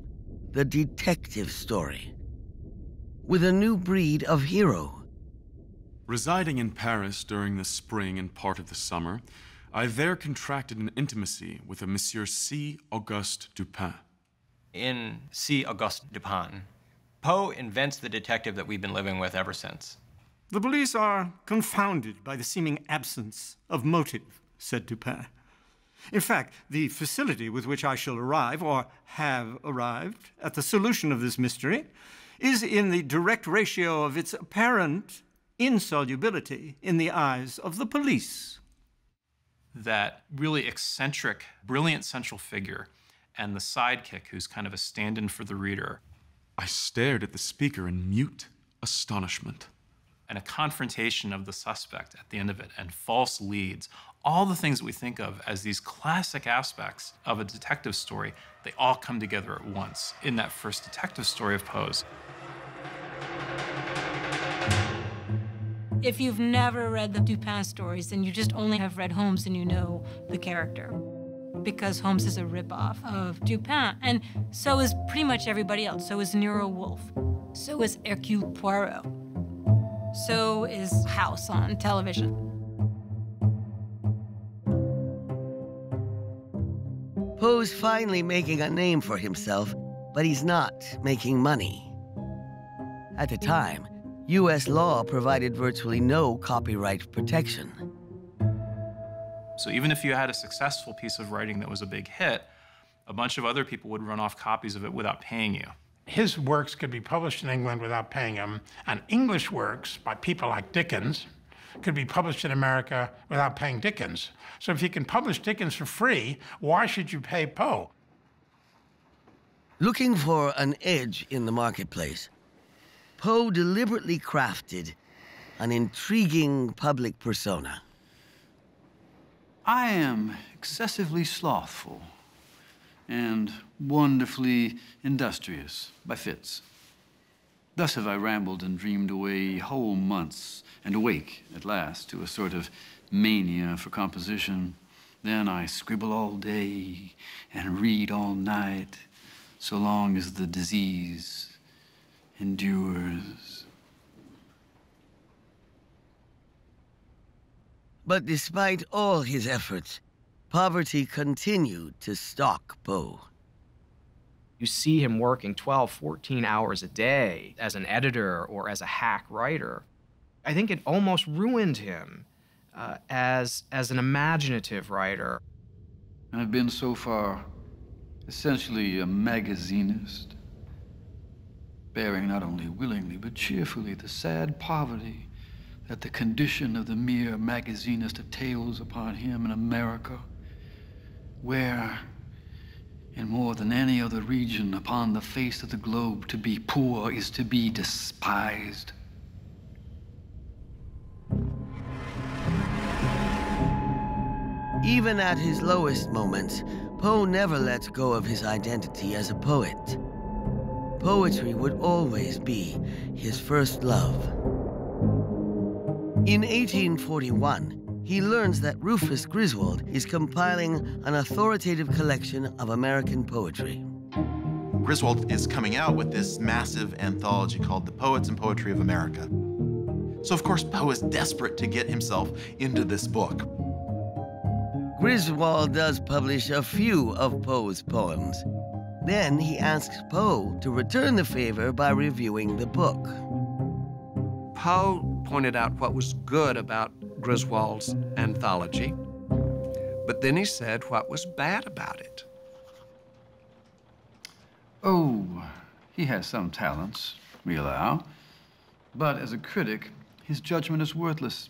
the detective story, with a new breed of hero. Residing in Paris during the spring and part of the summer, I there contracted an intimacy with a Monsieur C. Auguste Dupin. In C. Auguste Dupin, Poe invents the detective that we've been living with ever since. The police are confounded by the seeming absence of motive, said Dupin. In fact, the facility with which I shall arrive, or have arrived, at the solution of this mystery is in the direct ratio of its apparent insolubility in the eyes of the police. That really eccentric, brilliant central figure and the sidekick who's kind of a stand-in for the reader. I stared at the speaker in mute astonishment. And a confrontation of the suspect at the end of it, and false leads. All the things that we think of as these classic aspects of a detective story, they all come together at once in that first detective story of Poe's. If you've never read the Dupin stories, then you just only have read Holmes and you know the character. Because Holmes is a ripoff of Dupin, and so is pretty much everybody else. So is Nero Wolfe. So is Hercule Poirot. So is House on television. Poe's finally making a name for himself, but he's not making money. At the time, U.S. law provided virtually no copyright protection. So even if you had a successful piece of writing that was a big hit, a bunch of other people would run off copies of it without paying you. His works could be published in England without paying him, and English works by people like Dickens could be published in America without paying Dickens. So if you can publish Dickens for free, why should you pay Poe? Looking for an edge in the marketplace, Poe deliberately crafted an intriguing public persona. I am excessively slothful and wonderfully industrious by fits. Thus have I rambled and dreamed away whole months, and awake at last to a sort of mania for composition. Then I scribble all day and read all night, so long as the disease endures. But despite all his efforts, poverty continued to stalk Poe. You see him working 12, 14 hours a day as an editor or as a hack writer. I think it almost ruined him as an imaginative writer. I've been so far essentially a magazinist, bearing not only willingly but cheerfully the sad poverty that the condition of the mere magazinist entails upon him in America, where, in more than any other region upon the face of the globe, to be poor is to be despised. Even at his lowest moments, Poe never lets go of his identity as a poet. Poetry would always be his first love. In 1841, he learns that Rufus Griswold is compiling an authoritative collection of American poetry. Griswold is coming out with this massive anthology called The Poets and Poetry of America. So of course Poe is desperate to get himself into this book. Griswold does publish a few of Poe's poems. Then he asks Poe to return the favor by reviewing the book. Poe pointed out what was good about Griswold's anthology, but then he said what was bad about it. Oh, he has some talents, we allow. But as a critic, his judgment is worthless,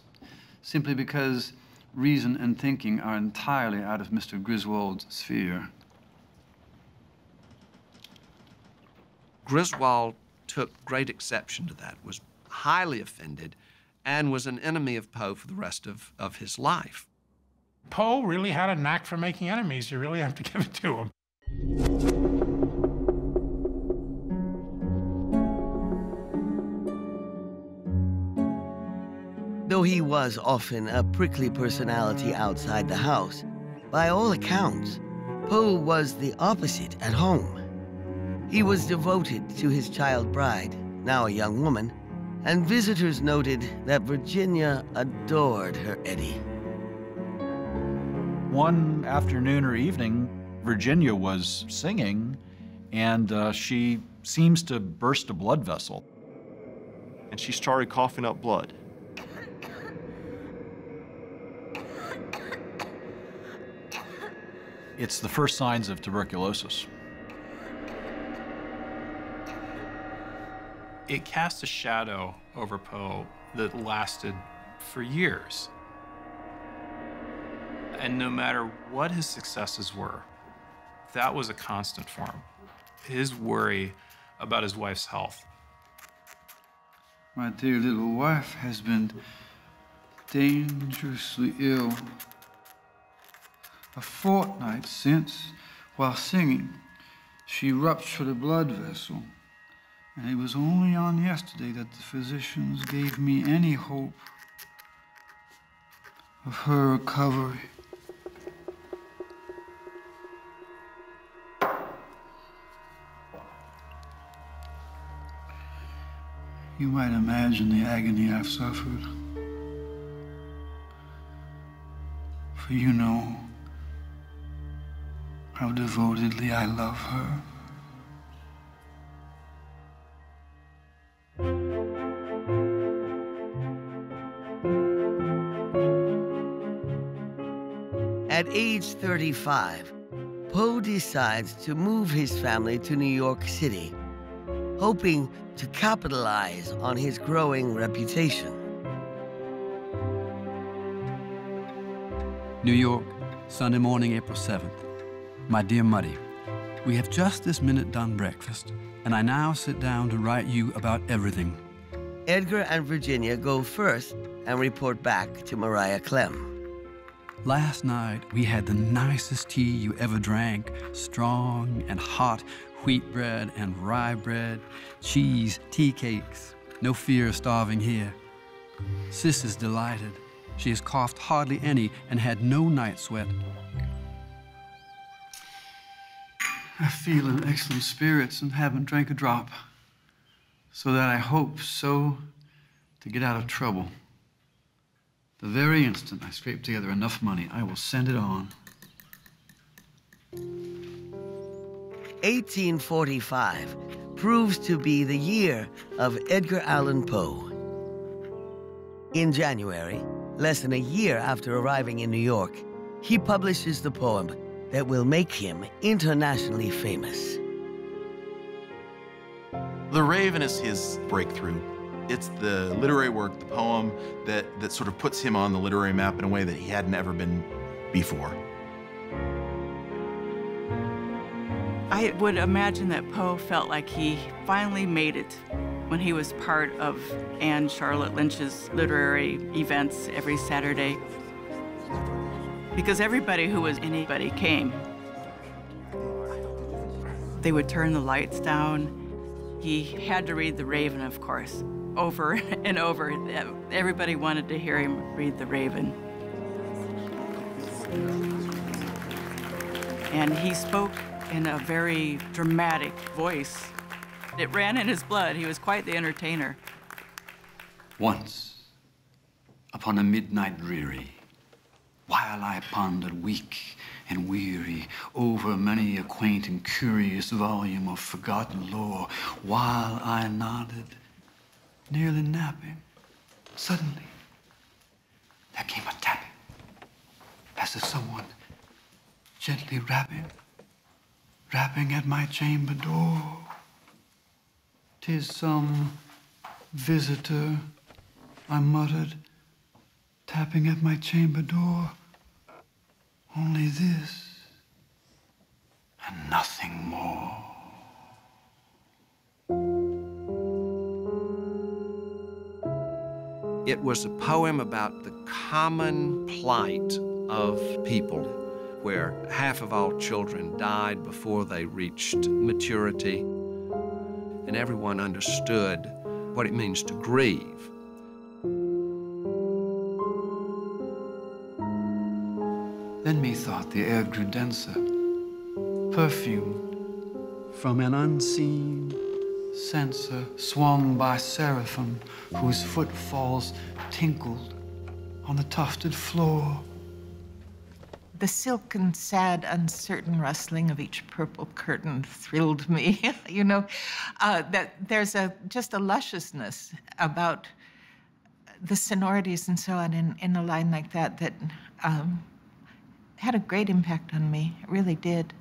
simply because reason and thinking are entirely out of Mr. Griswold's sphere. Griswold took great exception to that, was highly offended, and was an enemy of Poe for the rest of his life. Poe really had a knack for making enemies. You really have to give it to him. Though he was often a prickly personality outside the house, by all accounts, Poe was the opposite at home. He was devoted to his child bride, now a young woman, and visitors noted that Virginia adored her Eddie. One afternoon or evening, Virginia was singing, and she seems to burst a blood vessel. And she started coughing up blood. It's the first signs of tuberculosis. It cast a shadow over Poe that lasted for years. And no matter what his successes were, that was a constant for him. His worry about his wife's health. My dear little wife has been dangerously ill. A fortnight since, while singing, she ruptured a blood vessel. And it was only on yesterday that the physicians gave me any hope of her recovery. You might imagine the agony I've suffered. For you know how devotedly I love her. At age 35, Poe decides to move his family to New York City, hoping to capitalize on his growing reputation. New York, Sunday morning, April 7th. My dear Muddy, we have just this minute done breakfast, and I now sit down to write you about everything. Edgar and Virginia go first and report back to Mariah Clem. Last night, we had the nicest tea you ever drank, strong and hot, wheat bread and rye bread, cheese, tea cakes. No fear of starving here. Sis is delighted. She has coughed hardly any and had no night sweat. I feel in excellent spirits and haven't drank a drop, so that I hope so to get out of trouble. The very instant I scrape together enough money, I will send it on. 1845 proves to be the year of Edgar Allan Poe. In January, less than a year after arriving in New York, he publishes the poem that will make him internationally famous. The Raven is his breakthrough. It's the literary work, the poem, that sort of puts him on the literary map in a way that he hadn't ever been before. I would imagine that Poe felt like he finally made it when he was part of Anne Charlotte Lynch's literary events every Saturday. Because everybody who was anybody came. They would turn the lights down. He had to read The Raven, of course, over and over. Everybody wanted to hear him read The Raven. And he spoke in a very dramatic voice. It ran in his blood. He was quite the entertainer. Once, upon a midnight dreary, while I pondered weak and weary over many a quaint and curious volume of forgotten lore, while I nodded, nearly napping, suddenly there came a tapping, as if someone gently rapping at my chamber door. 'Tis some visitor, I muttered, tapping at my chamber door. Only this, and nothing more. It was a poem about the common plight of people, where half of all children died before they reached maturity, and everyone understood what it means to grieve. thought the air grew denser, perfumed from an unseen censer swung by seraphim whose footfalls tinkled on the tufted floor. The silken, sad, uncertain rustling of each purple curtain thrilled me. You know, that there's just a lusciousness about the sonorities and so on in a line like that that had a great impact on me. It really did.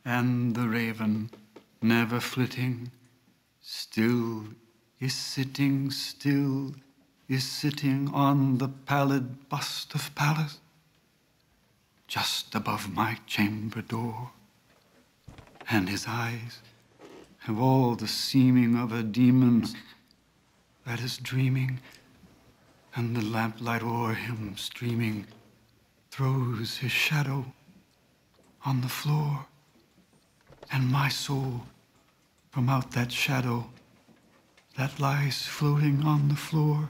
And the raven, never flitting, still is sitting, still is sitting on the pallid bust of Pallas, just above my chamber door. And his eyes have all the seeming of a demon that is dreaming, and the lamplight o'er him streaming throws his shadow on the floor. And my soul, from out that shadow that lies floating on the floor,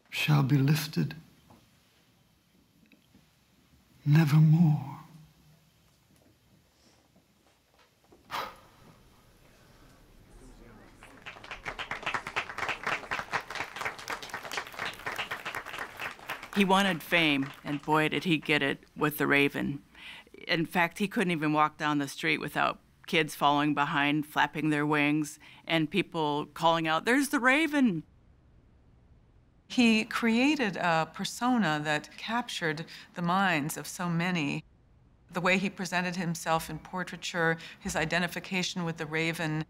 shall be lifted nevermore. He wanted fame, and boy, did he get it with The Raven. In fact, he couldn't even walk down the street without kids following behind, flapping their wings, and people calling out, "There's the Raven!" He created a persona that captured the minds of so many. The way he presented himself in portraiture, his identification with the Raven.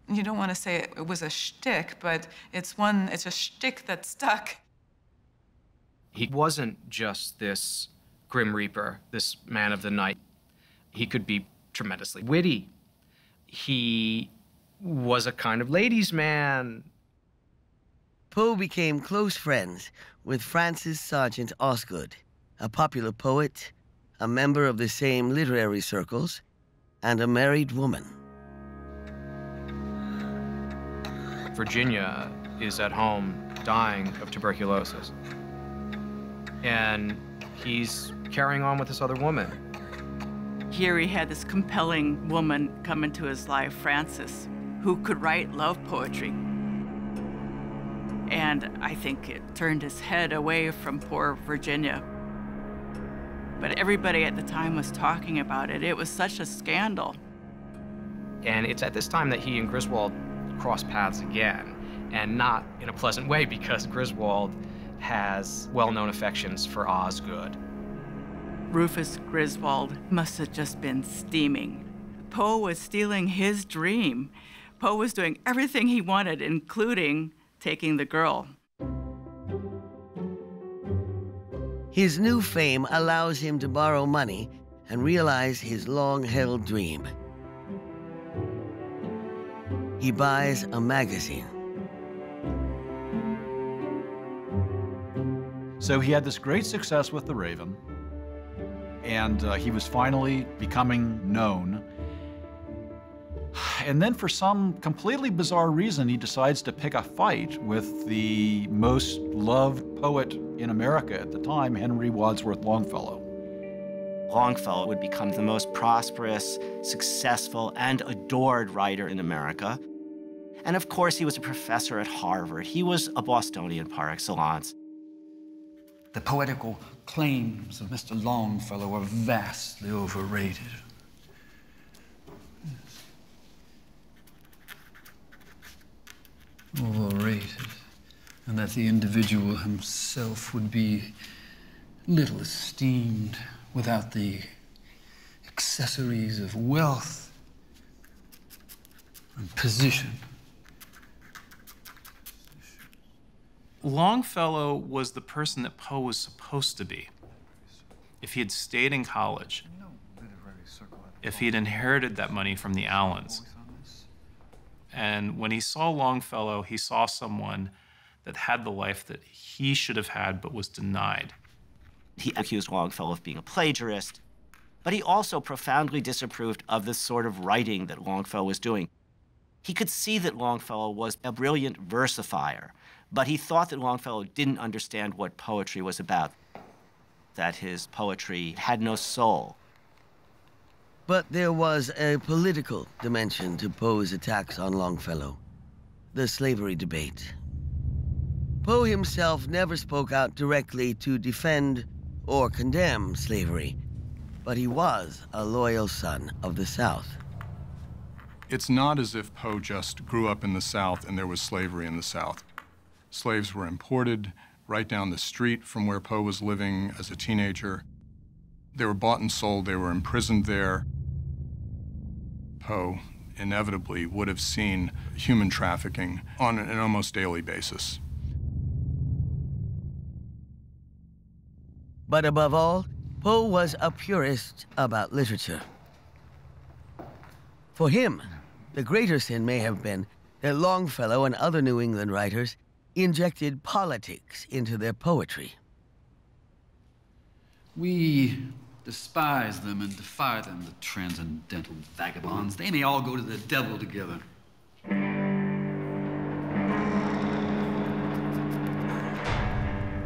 You don't want to say it was a shtick, but it's a shtick that stuck. He wasn't just this Grim Reaper, this man of the night. He could be tremendously witty. He was a kind of ladies' man. Poe became close friends with Francis Sargent Osgood, a popular poet, a member of the same literary circles, and a married woman. Virginia is at home dying of tuberculosis. And he's carrying on with this other woman. Here he had this compelling woman come into his life, Frances, who could write love poetry. And I think it turned his head away from poor Virginia. But everybody at the time was talking about it. It was such a scandal. And it's at this time that he and Griswold cross paths again, and not in a pleasant way, because Griswold has well-known affections for Osgood. Rufus Griswold must have just been steaming. Poe was stealing his dream. Poe was doing everything he wanted, including taking the girl. His new fame allows him to borrow money and realize his long-held dream. He buys a magazine. So he had this great success with The Raven, and he was finally becoming known. And then for some completely bizarre reason, he decides to pick a fight with the most loved poet in America at the time, Henry Wadsworth Longfellow. Longfellow would become the most prosperous, successful, and adored writer in America. And of course, he was a professor at Harvard. He was a Bostonian par excellence. The poetical claims of Mr. Longfellow are vastly overrated. Overrated, and that the individual himself would be little esteemed without the accessories of wealth and position. Longfellow was the person that Poe was supposed to be. If he had stayed in college, if he had inherited that money from the Allens. And when he saw Longfellow, he saw someone that had the life that he should have had but was denied. He accused Longfellow of being a plagiarist, but he also profoundly disapproved of the sort of writing that Longfellow was doing. He could see that Longfellow was a brilliant versifier, but he thought that Longfellow didn't understand what poetry was about. that his poetry had no soul. But there was a political dimension to Poe's attacks on Longfellow, the slavery debate. Poe himself never spoke out directly to defend or condemn slavery, but he was a loyal son of the South. It's not as if Poe just grew up in the South and there was slavery in the South. Slaves were imported right down the street from where Poe was living as a teenager. They were bought and sold, they were imprisoned there. Poe inevitably would have seen human trafficking on an almost daily basis. But above all, Poe was a purist about literature. For him, the greater sin may have been that Longfellow and other New England writers injected politics into their poetry. We despise them and defy them, the transcendental vagabonds. They may all go to the devil together.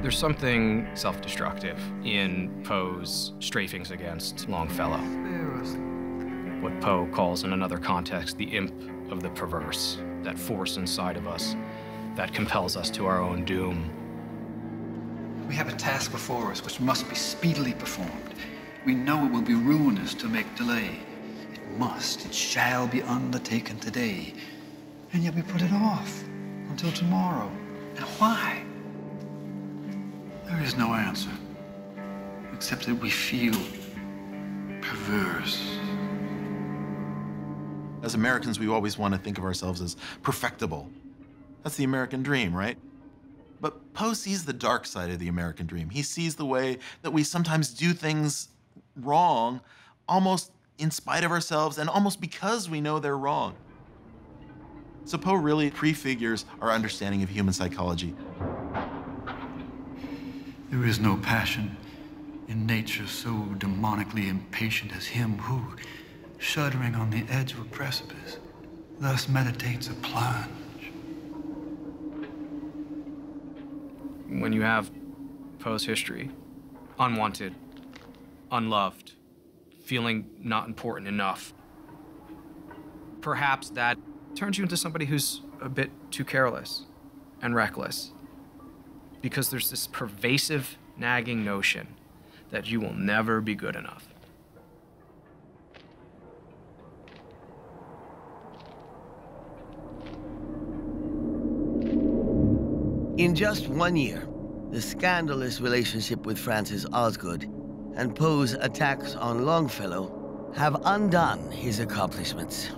There's something self-destructive in Poe's strafings against Longfellow. What Poe calls in another context the imp of the perverse, that force inside of us that compels us to our own doom. We have a task before us which must be speedily performed. We know it will be ruinous to make delay. It shall be undertaken today. And yet we put it off until tomorrow. Now why? There is no answer, except that we feel perverse. As Americans, we always want to think of ourselves as perfectible. That's the American dream, right? But Poe sees the dark side of the American dream. He sees the way that we sometimes do things wrong, almost in spite of ourselves and almost because we know they're wrong. So Poe really prefigures our understanding of human psychology. There is no passion in nature so demonically impatient as him who, shuddering on the edge of a precipice, thus meditates a plunge. When you have Poe's history, unwanted, unloved, feeling not important enough, perhaps that turns you into somebody who's a bit too careless and reckless, because there's this pervasive, nagging notion that you will never be good enough. In just 1 year, the scandalous relationship with Frances Osgood and Poe's attacks on Longfellow have undone his accomplishments.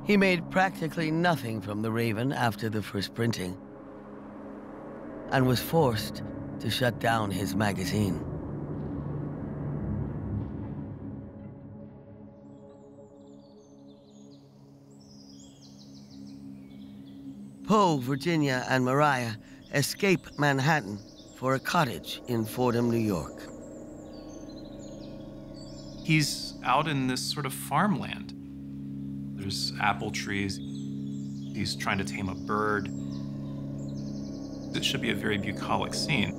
He made practically nothing from The Raven after the first printing, and was forced to shut down his magazine. Poe, Virginia, and Mariah escape Manhattan for a cottage in Fordham, New York. He's out in this sort of farmland. There's apple trees. He's trying to tame a bird. It should be a very bucolic scene.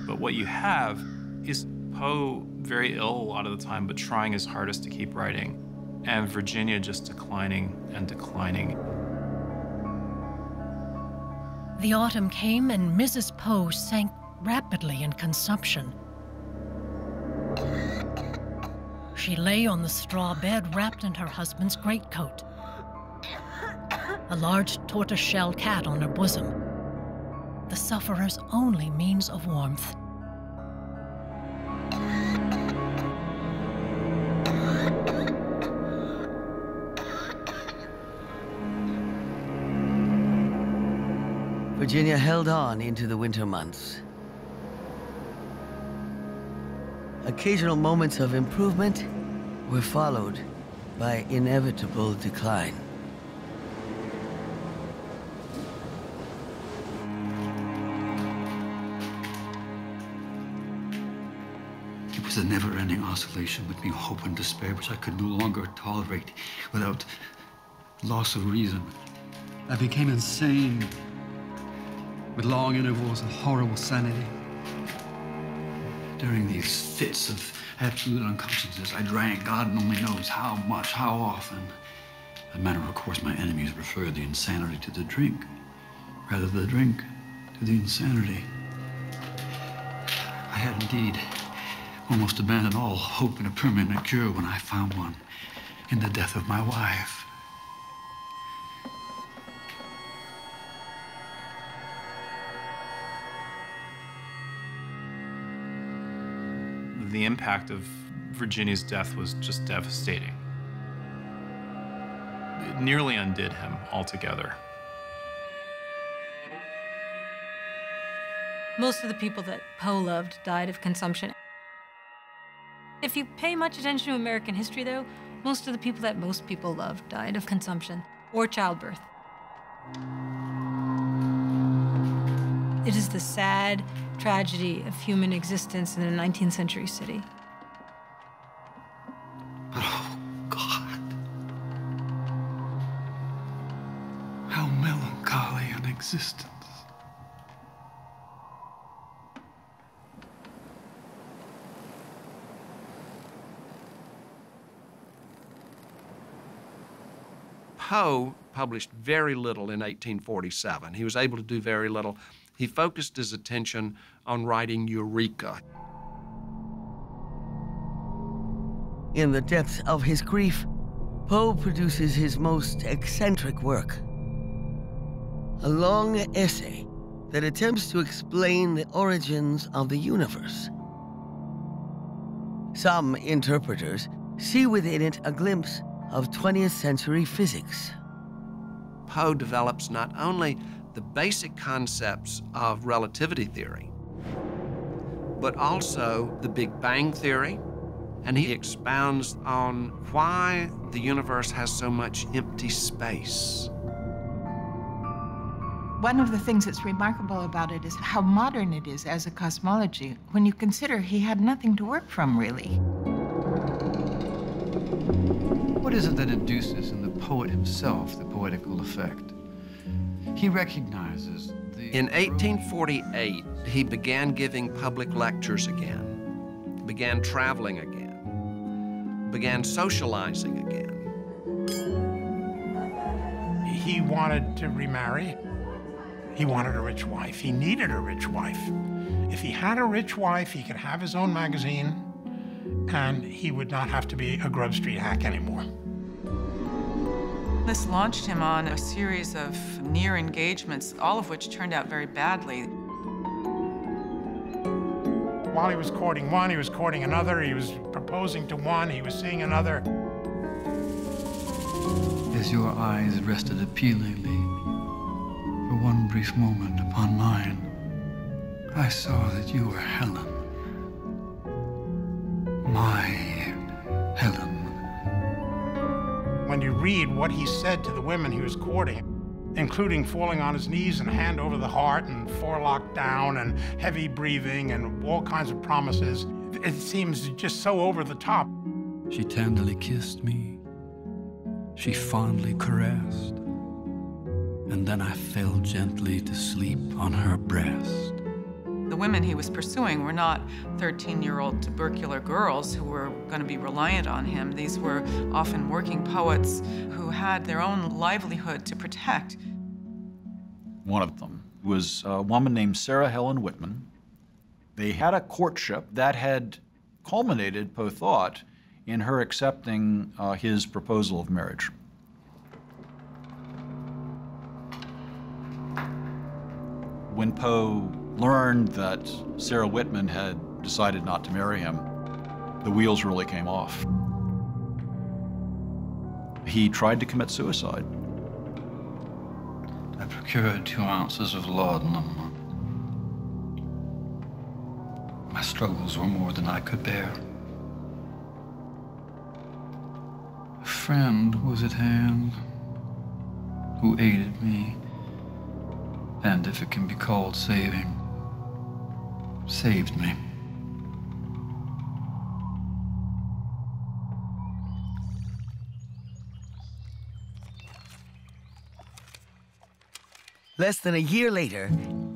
But what you have is Poe very ill a lot of the time, but trying his hardest to keep writing, and Virginia just declining and declining. The autumn came and Mrs. Poe sank rapidly in consumption. She lay on the straw bed wrapped in her husband's greatcoat, a large tortoise-shell cat on her bosom, the sufferer's only means of warmth. Virginia held on into the winter months. Occasional moments of improvement were followed by inevitable decline. It was a never-ending oscillation between hope and despair, which I could no longer tolerate without loss of reason. I became insane. with long intervals of horrible sanity. During these fits of absolute unconsciousness, I drank God only knows how much, how often. The manner, of course, my enemies preferred the insanity to the drink, rather the drink to the insanity. I had indeed almost abandoned all hope in a permanent cure when I found one in the death of my wife. The impact of Virginia's death was just devastating. It nearly undid him altogether. Most of the people that Poe loved died of consumption. If you pay much attention to American history, though, most of the people that most people loved died of consumption or childbirth. It is the sad tragedy of human existence in a 19th century city. Oh, God. How melancholy an existence. Poe published very little in 1847. He was able to do very little. He focused his attention on writing Eureka. In the depths of his grief, Poe produces his most eccentric work. A long essay that attempts to explain the origins of the universe. Some interpreters see within it a glimpse of 20th century physics. Poe develops not only the basic concepts of relativity theory, but also the Big Bang theory, and he expounds on why the universe has so much empty space. One of the things that's remarkable about it is how modern it is as a cosmology, when you consider he had nothing to work from, really. What is it that induces in the poet himself the poetical effect? He recognizes In 1848, he began giving public lectures again, began traveling again, began socializing again. He wanted to remarry. He wanted a rich wife. He needed a rich wife. If he had a rich wife, he could have his own magazine, and he would not have to be a Grub Street hack anymore. This launched him on a series of near engagements, all of which turned out very badly. While he was courting one, he was courting another, he was proposing to one, he was seeing another. As your eyes rested appealingly for one brief moment upon mine, I saw that you were Helen. My Helen. When you read what he said to the women he was courting, including falling on his knees and hand over the heart and forelock down and heavy breathing and all kinds of promises, it seems just so over the top. She tenderly kissed me. She fondly caressed. And then I fell gently to sleep on her breast. The women he was pursuing were not 13-year-old tubercular girls who were going to be reliant on him. These were often working poets who had their own livelihood to protect. One of them was a woman named Sarah Helen Whitman. They had a courtship that had culminated, Poe thought, in her accepting his proposal of marriage. When Poe learned that Sarah Whitman had decided not to marry him, the wheels really came off. He tried to commit suicide. I procured 2 ounces of laudanum. My struggles were more than I could bear. A friend was at hand who aided me, and if it can be called saving, saved me. Less than a year later,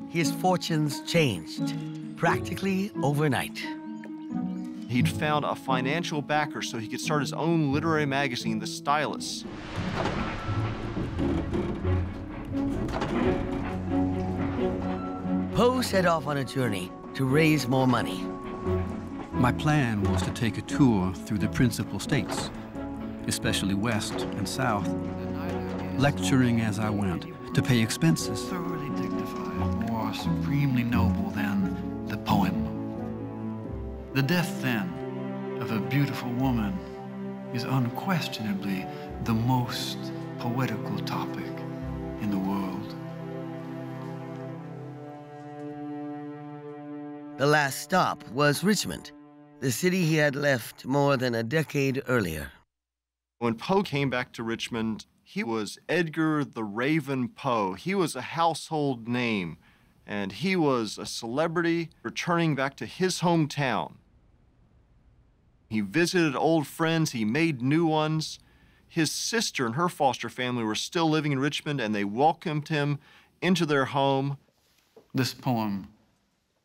his fortunes changed, practically overnight. He'd found a financial backer so he could start his own literary magazine, The Stylus. Poe set off on a journey to raise more money. My plan was to take a tour through the principal states, especially west and south, lecturing as I went to pay expenses. Thoroughly dignified, more supremely noble than the poem. The death, then, of a beautiful woman is unquestionably the most poetical topic in the world. The last stop was Richmond, the city he had left more than a decade earlier. When Poe came back to Richmond, he was Edgar the Raven Poe. He was a household name, and he was a celebrity returning back to his hometown. He visited old friends, he made new ones. His sister and her foster family were still living in Richmond, and they welcomed him into their home. This poem,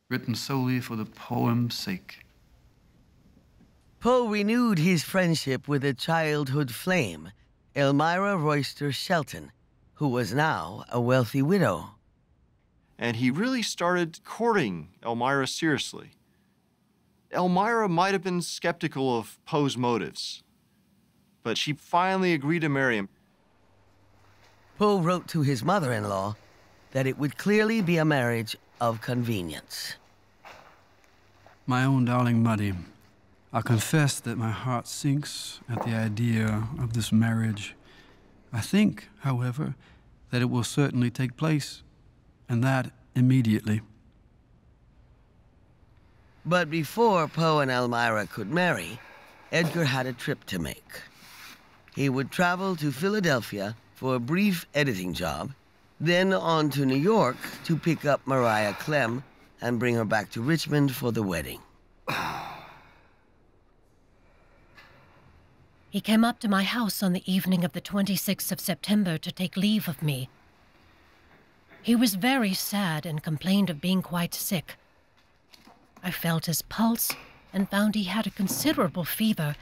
written solely for the poem's sake. Poe renewed his friendship with a childhood flame, Elmira Royster Shelton, who was now a wealthy widow. And he really started courting Elmira seriously. Elmira might have been skeptical of Poe's motives, but she finally agreed to marry him. Poe wrote to his mother-in-law that it would clearly be a marriage of convenience. My own darling Muddy, I confess that my heart sinks at the idea of this marriage. I think, however, that it will certainly take place, and that immediately. But before Poe and Elmira could marry, Edgar had a trip to make. He would travel to Philadelphia for a brief editing job, then on to New York to pick up Maria Clem and bring her back to Richmond for the wedding. He came up to my house on the evening of the 26th of September to take leave of me. He was very sad and complained of being quite sick. I felt his pulse and found he had a considerable fever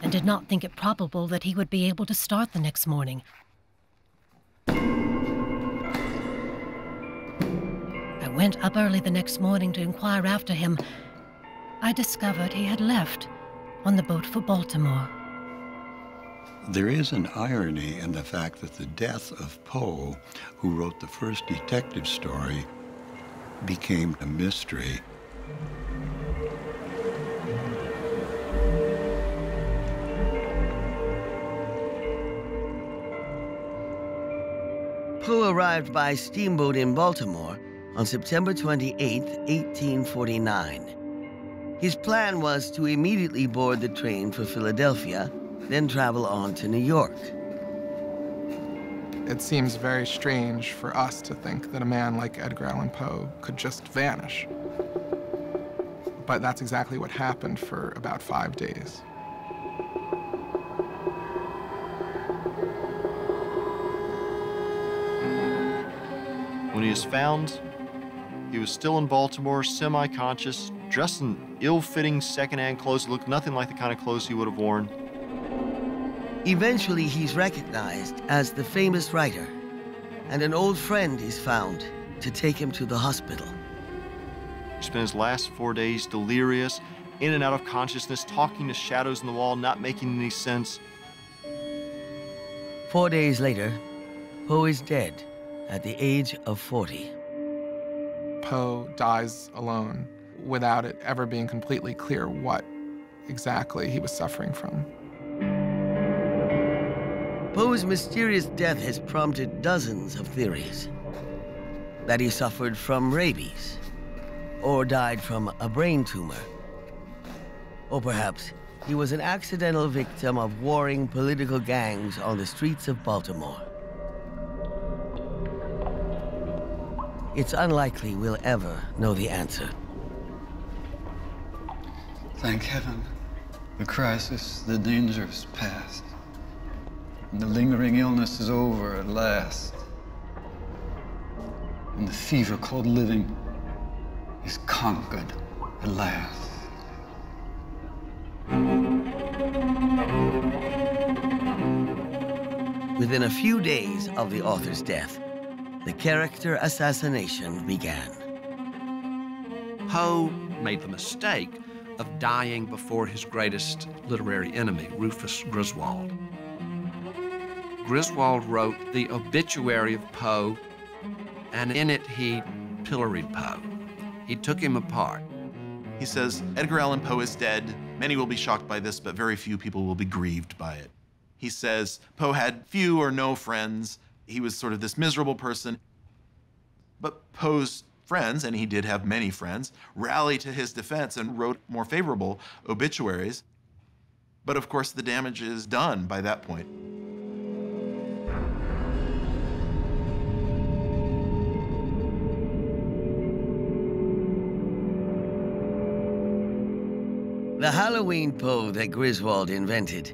and did not think it probable that he would be able to start the next morning. I went up early the next morning to inquire after him. I discovered he had left on the boat for Baltimore. There is an irony in the fact that the death of Poe, who wrote the first detective story, became a mystery. Poe arrived by steamboat in Baltimore on September 28, 1849. His plan was to immediately board the train for Philadelphia, then travel on to New York. It seems very strange for us to think that a man like Edgar Allan Poe could just vanish. But that's exactly what happened for about 5 days. When he was found, he was still in Baltimore, semi-conscious, dressed in ill-fitting second-hand clothes that looked nothing like the kind of clothes he would have worn. Eventually, he's recognized as the famous writer, and an old friend is found to take him to the hospital. He spent his last 4 days delirious, in and out of consciousness, talking to shadows in the wall, not making any sense. 4 days later, Poe is dead at the age of 40. Poe dies alone without it ever being completely clear what exactly he was suffering from. Poe's mysterious death has prompted dozens of theories. That he suffered from rabies, or died from a brain tumor, or perhaps he was an accidental victim of warring political gangs on the streets of Baltimore. It's unlikely we'll ever know the answer. Thank heaven. The crisis, the danger is past. The lingering illness is over at last. when the fever called living is conquered at last. Within a few days of the author's death, the character assassination began. Poe made the mistake of dying before his greatest literary enemy, Rufus Griswold. Griswold wrote the obituary of Poe, and in it he pilloried Poe. He took him apart. He says, Edgar Allan Poe is dead. Many will be shocked by this, but very few people will be grieved by it. He says Poe had few or no friends. He was sort of this miserable person. But Poe's friends, and he did have many friends, rallied to his defense and wrote more favorable obituaries. But of course, the damage is done by that point. The Halloween Poe that Griswold invented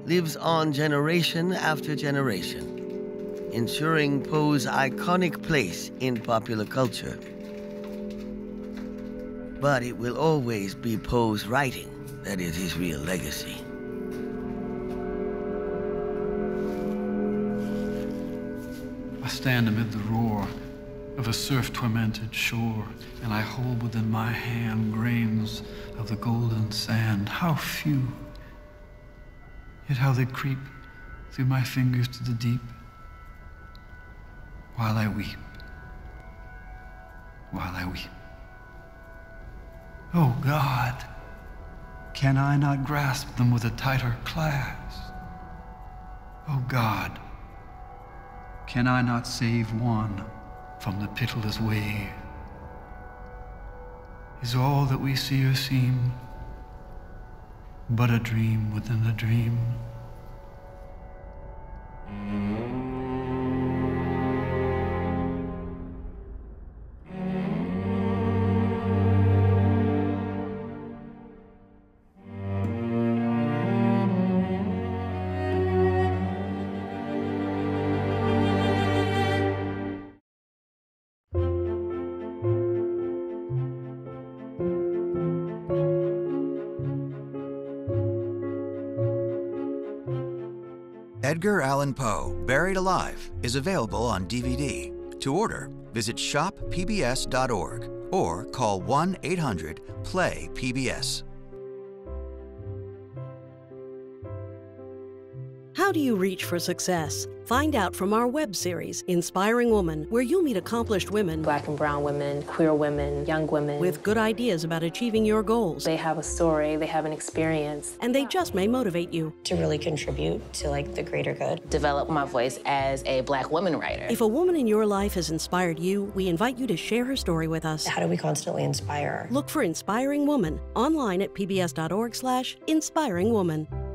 lives on generation after generation, ensuring Poe's iconic place in popular culture. But it will always be Poe's writing that is his real legacy. I stand amid the roar of a surf-tormented shore, and I hold within my hand grains of the golden sand. How few, yet how they creep through my fingers to the deep, while I weep, while I weep. Oh God, can I not grasp them with a tighter clasp? Oh God, can I not save one from the pitiless wave? Is all that we see or seem but a dream within a dream? Edgar Allan Poe, Buried Alive, is available on DVD. To order, visit shoppbs.org or call 1-800-PLAY-PBS. How do you reach for success? Find out from our web series, Inspiring Woman, where you'll meet accomplished women, Black and brown women, queer women, young women, with good ideas about achieving your goals. They have a story, they have an experience. And they just may motivate you to really contribute to the greater good. Develop my voice as a Black woman writer. If a woman in your life has inspired you, we invite you to share her story with us. How do we constantly inspire? Look for Inspiring Woman online at pbs.org/inspiringwoman.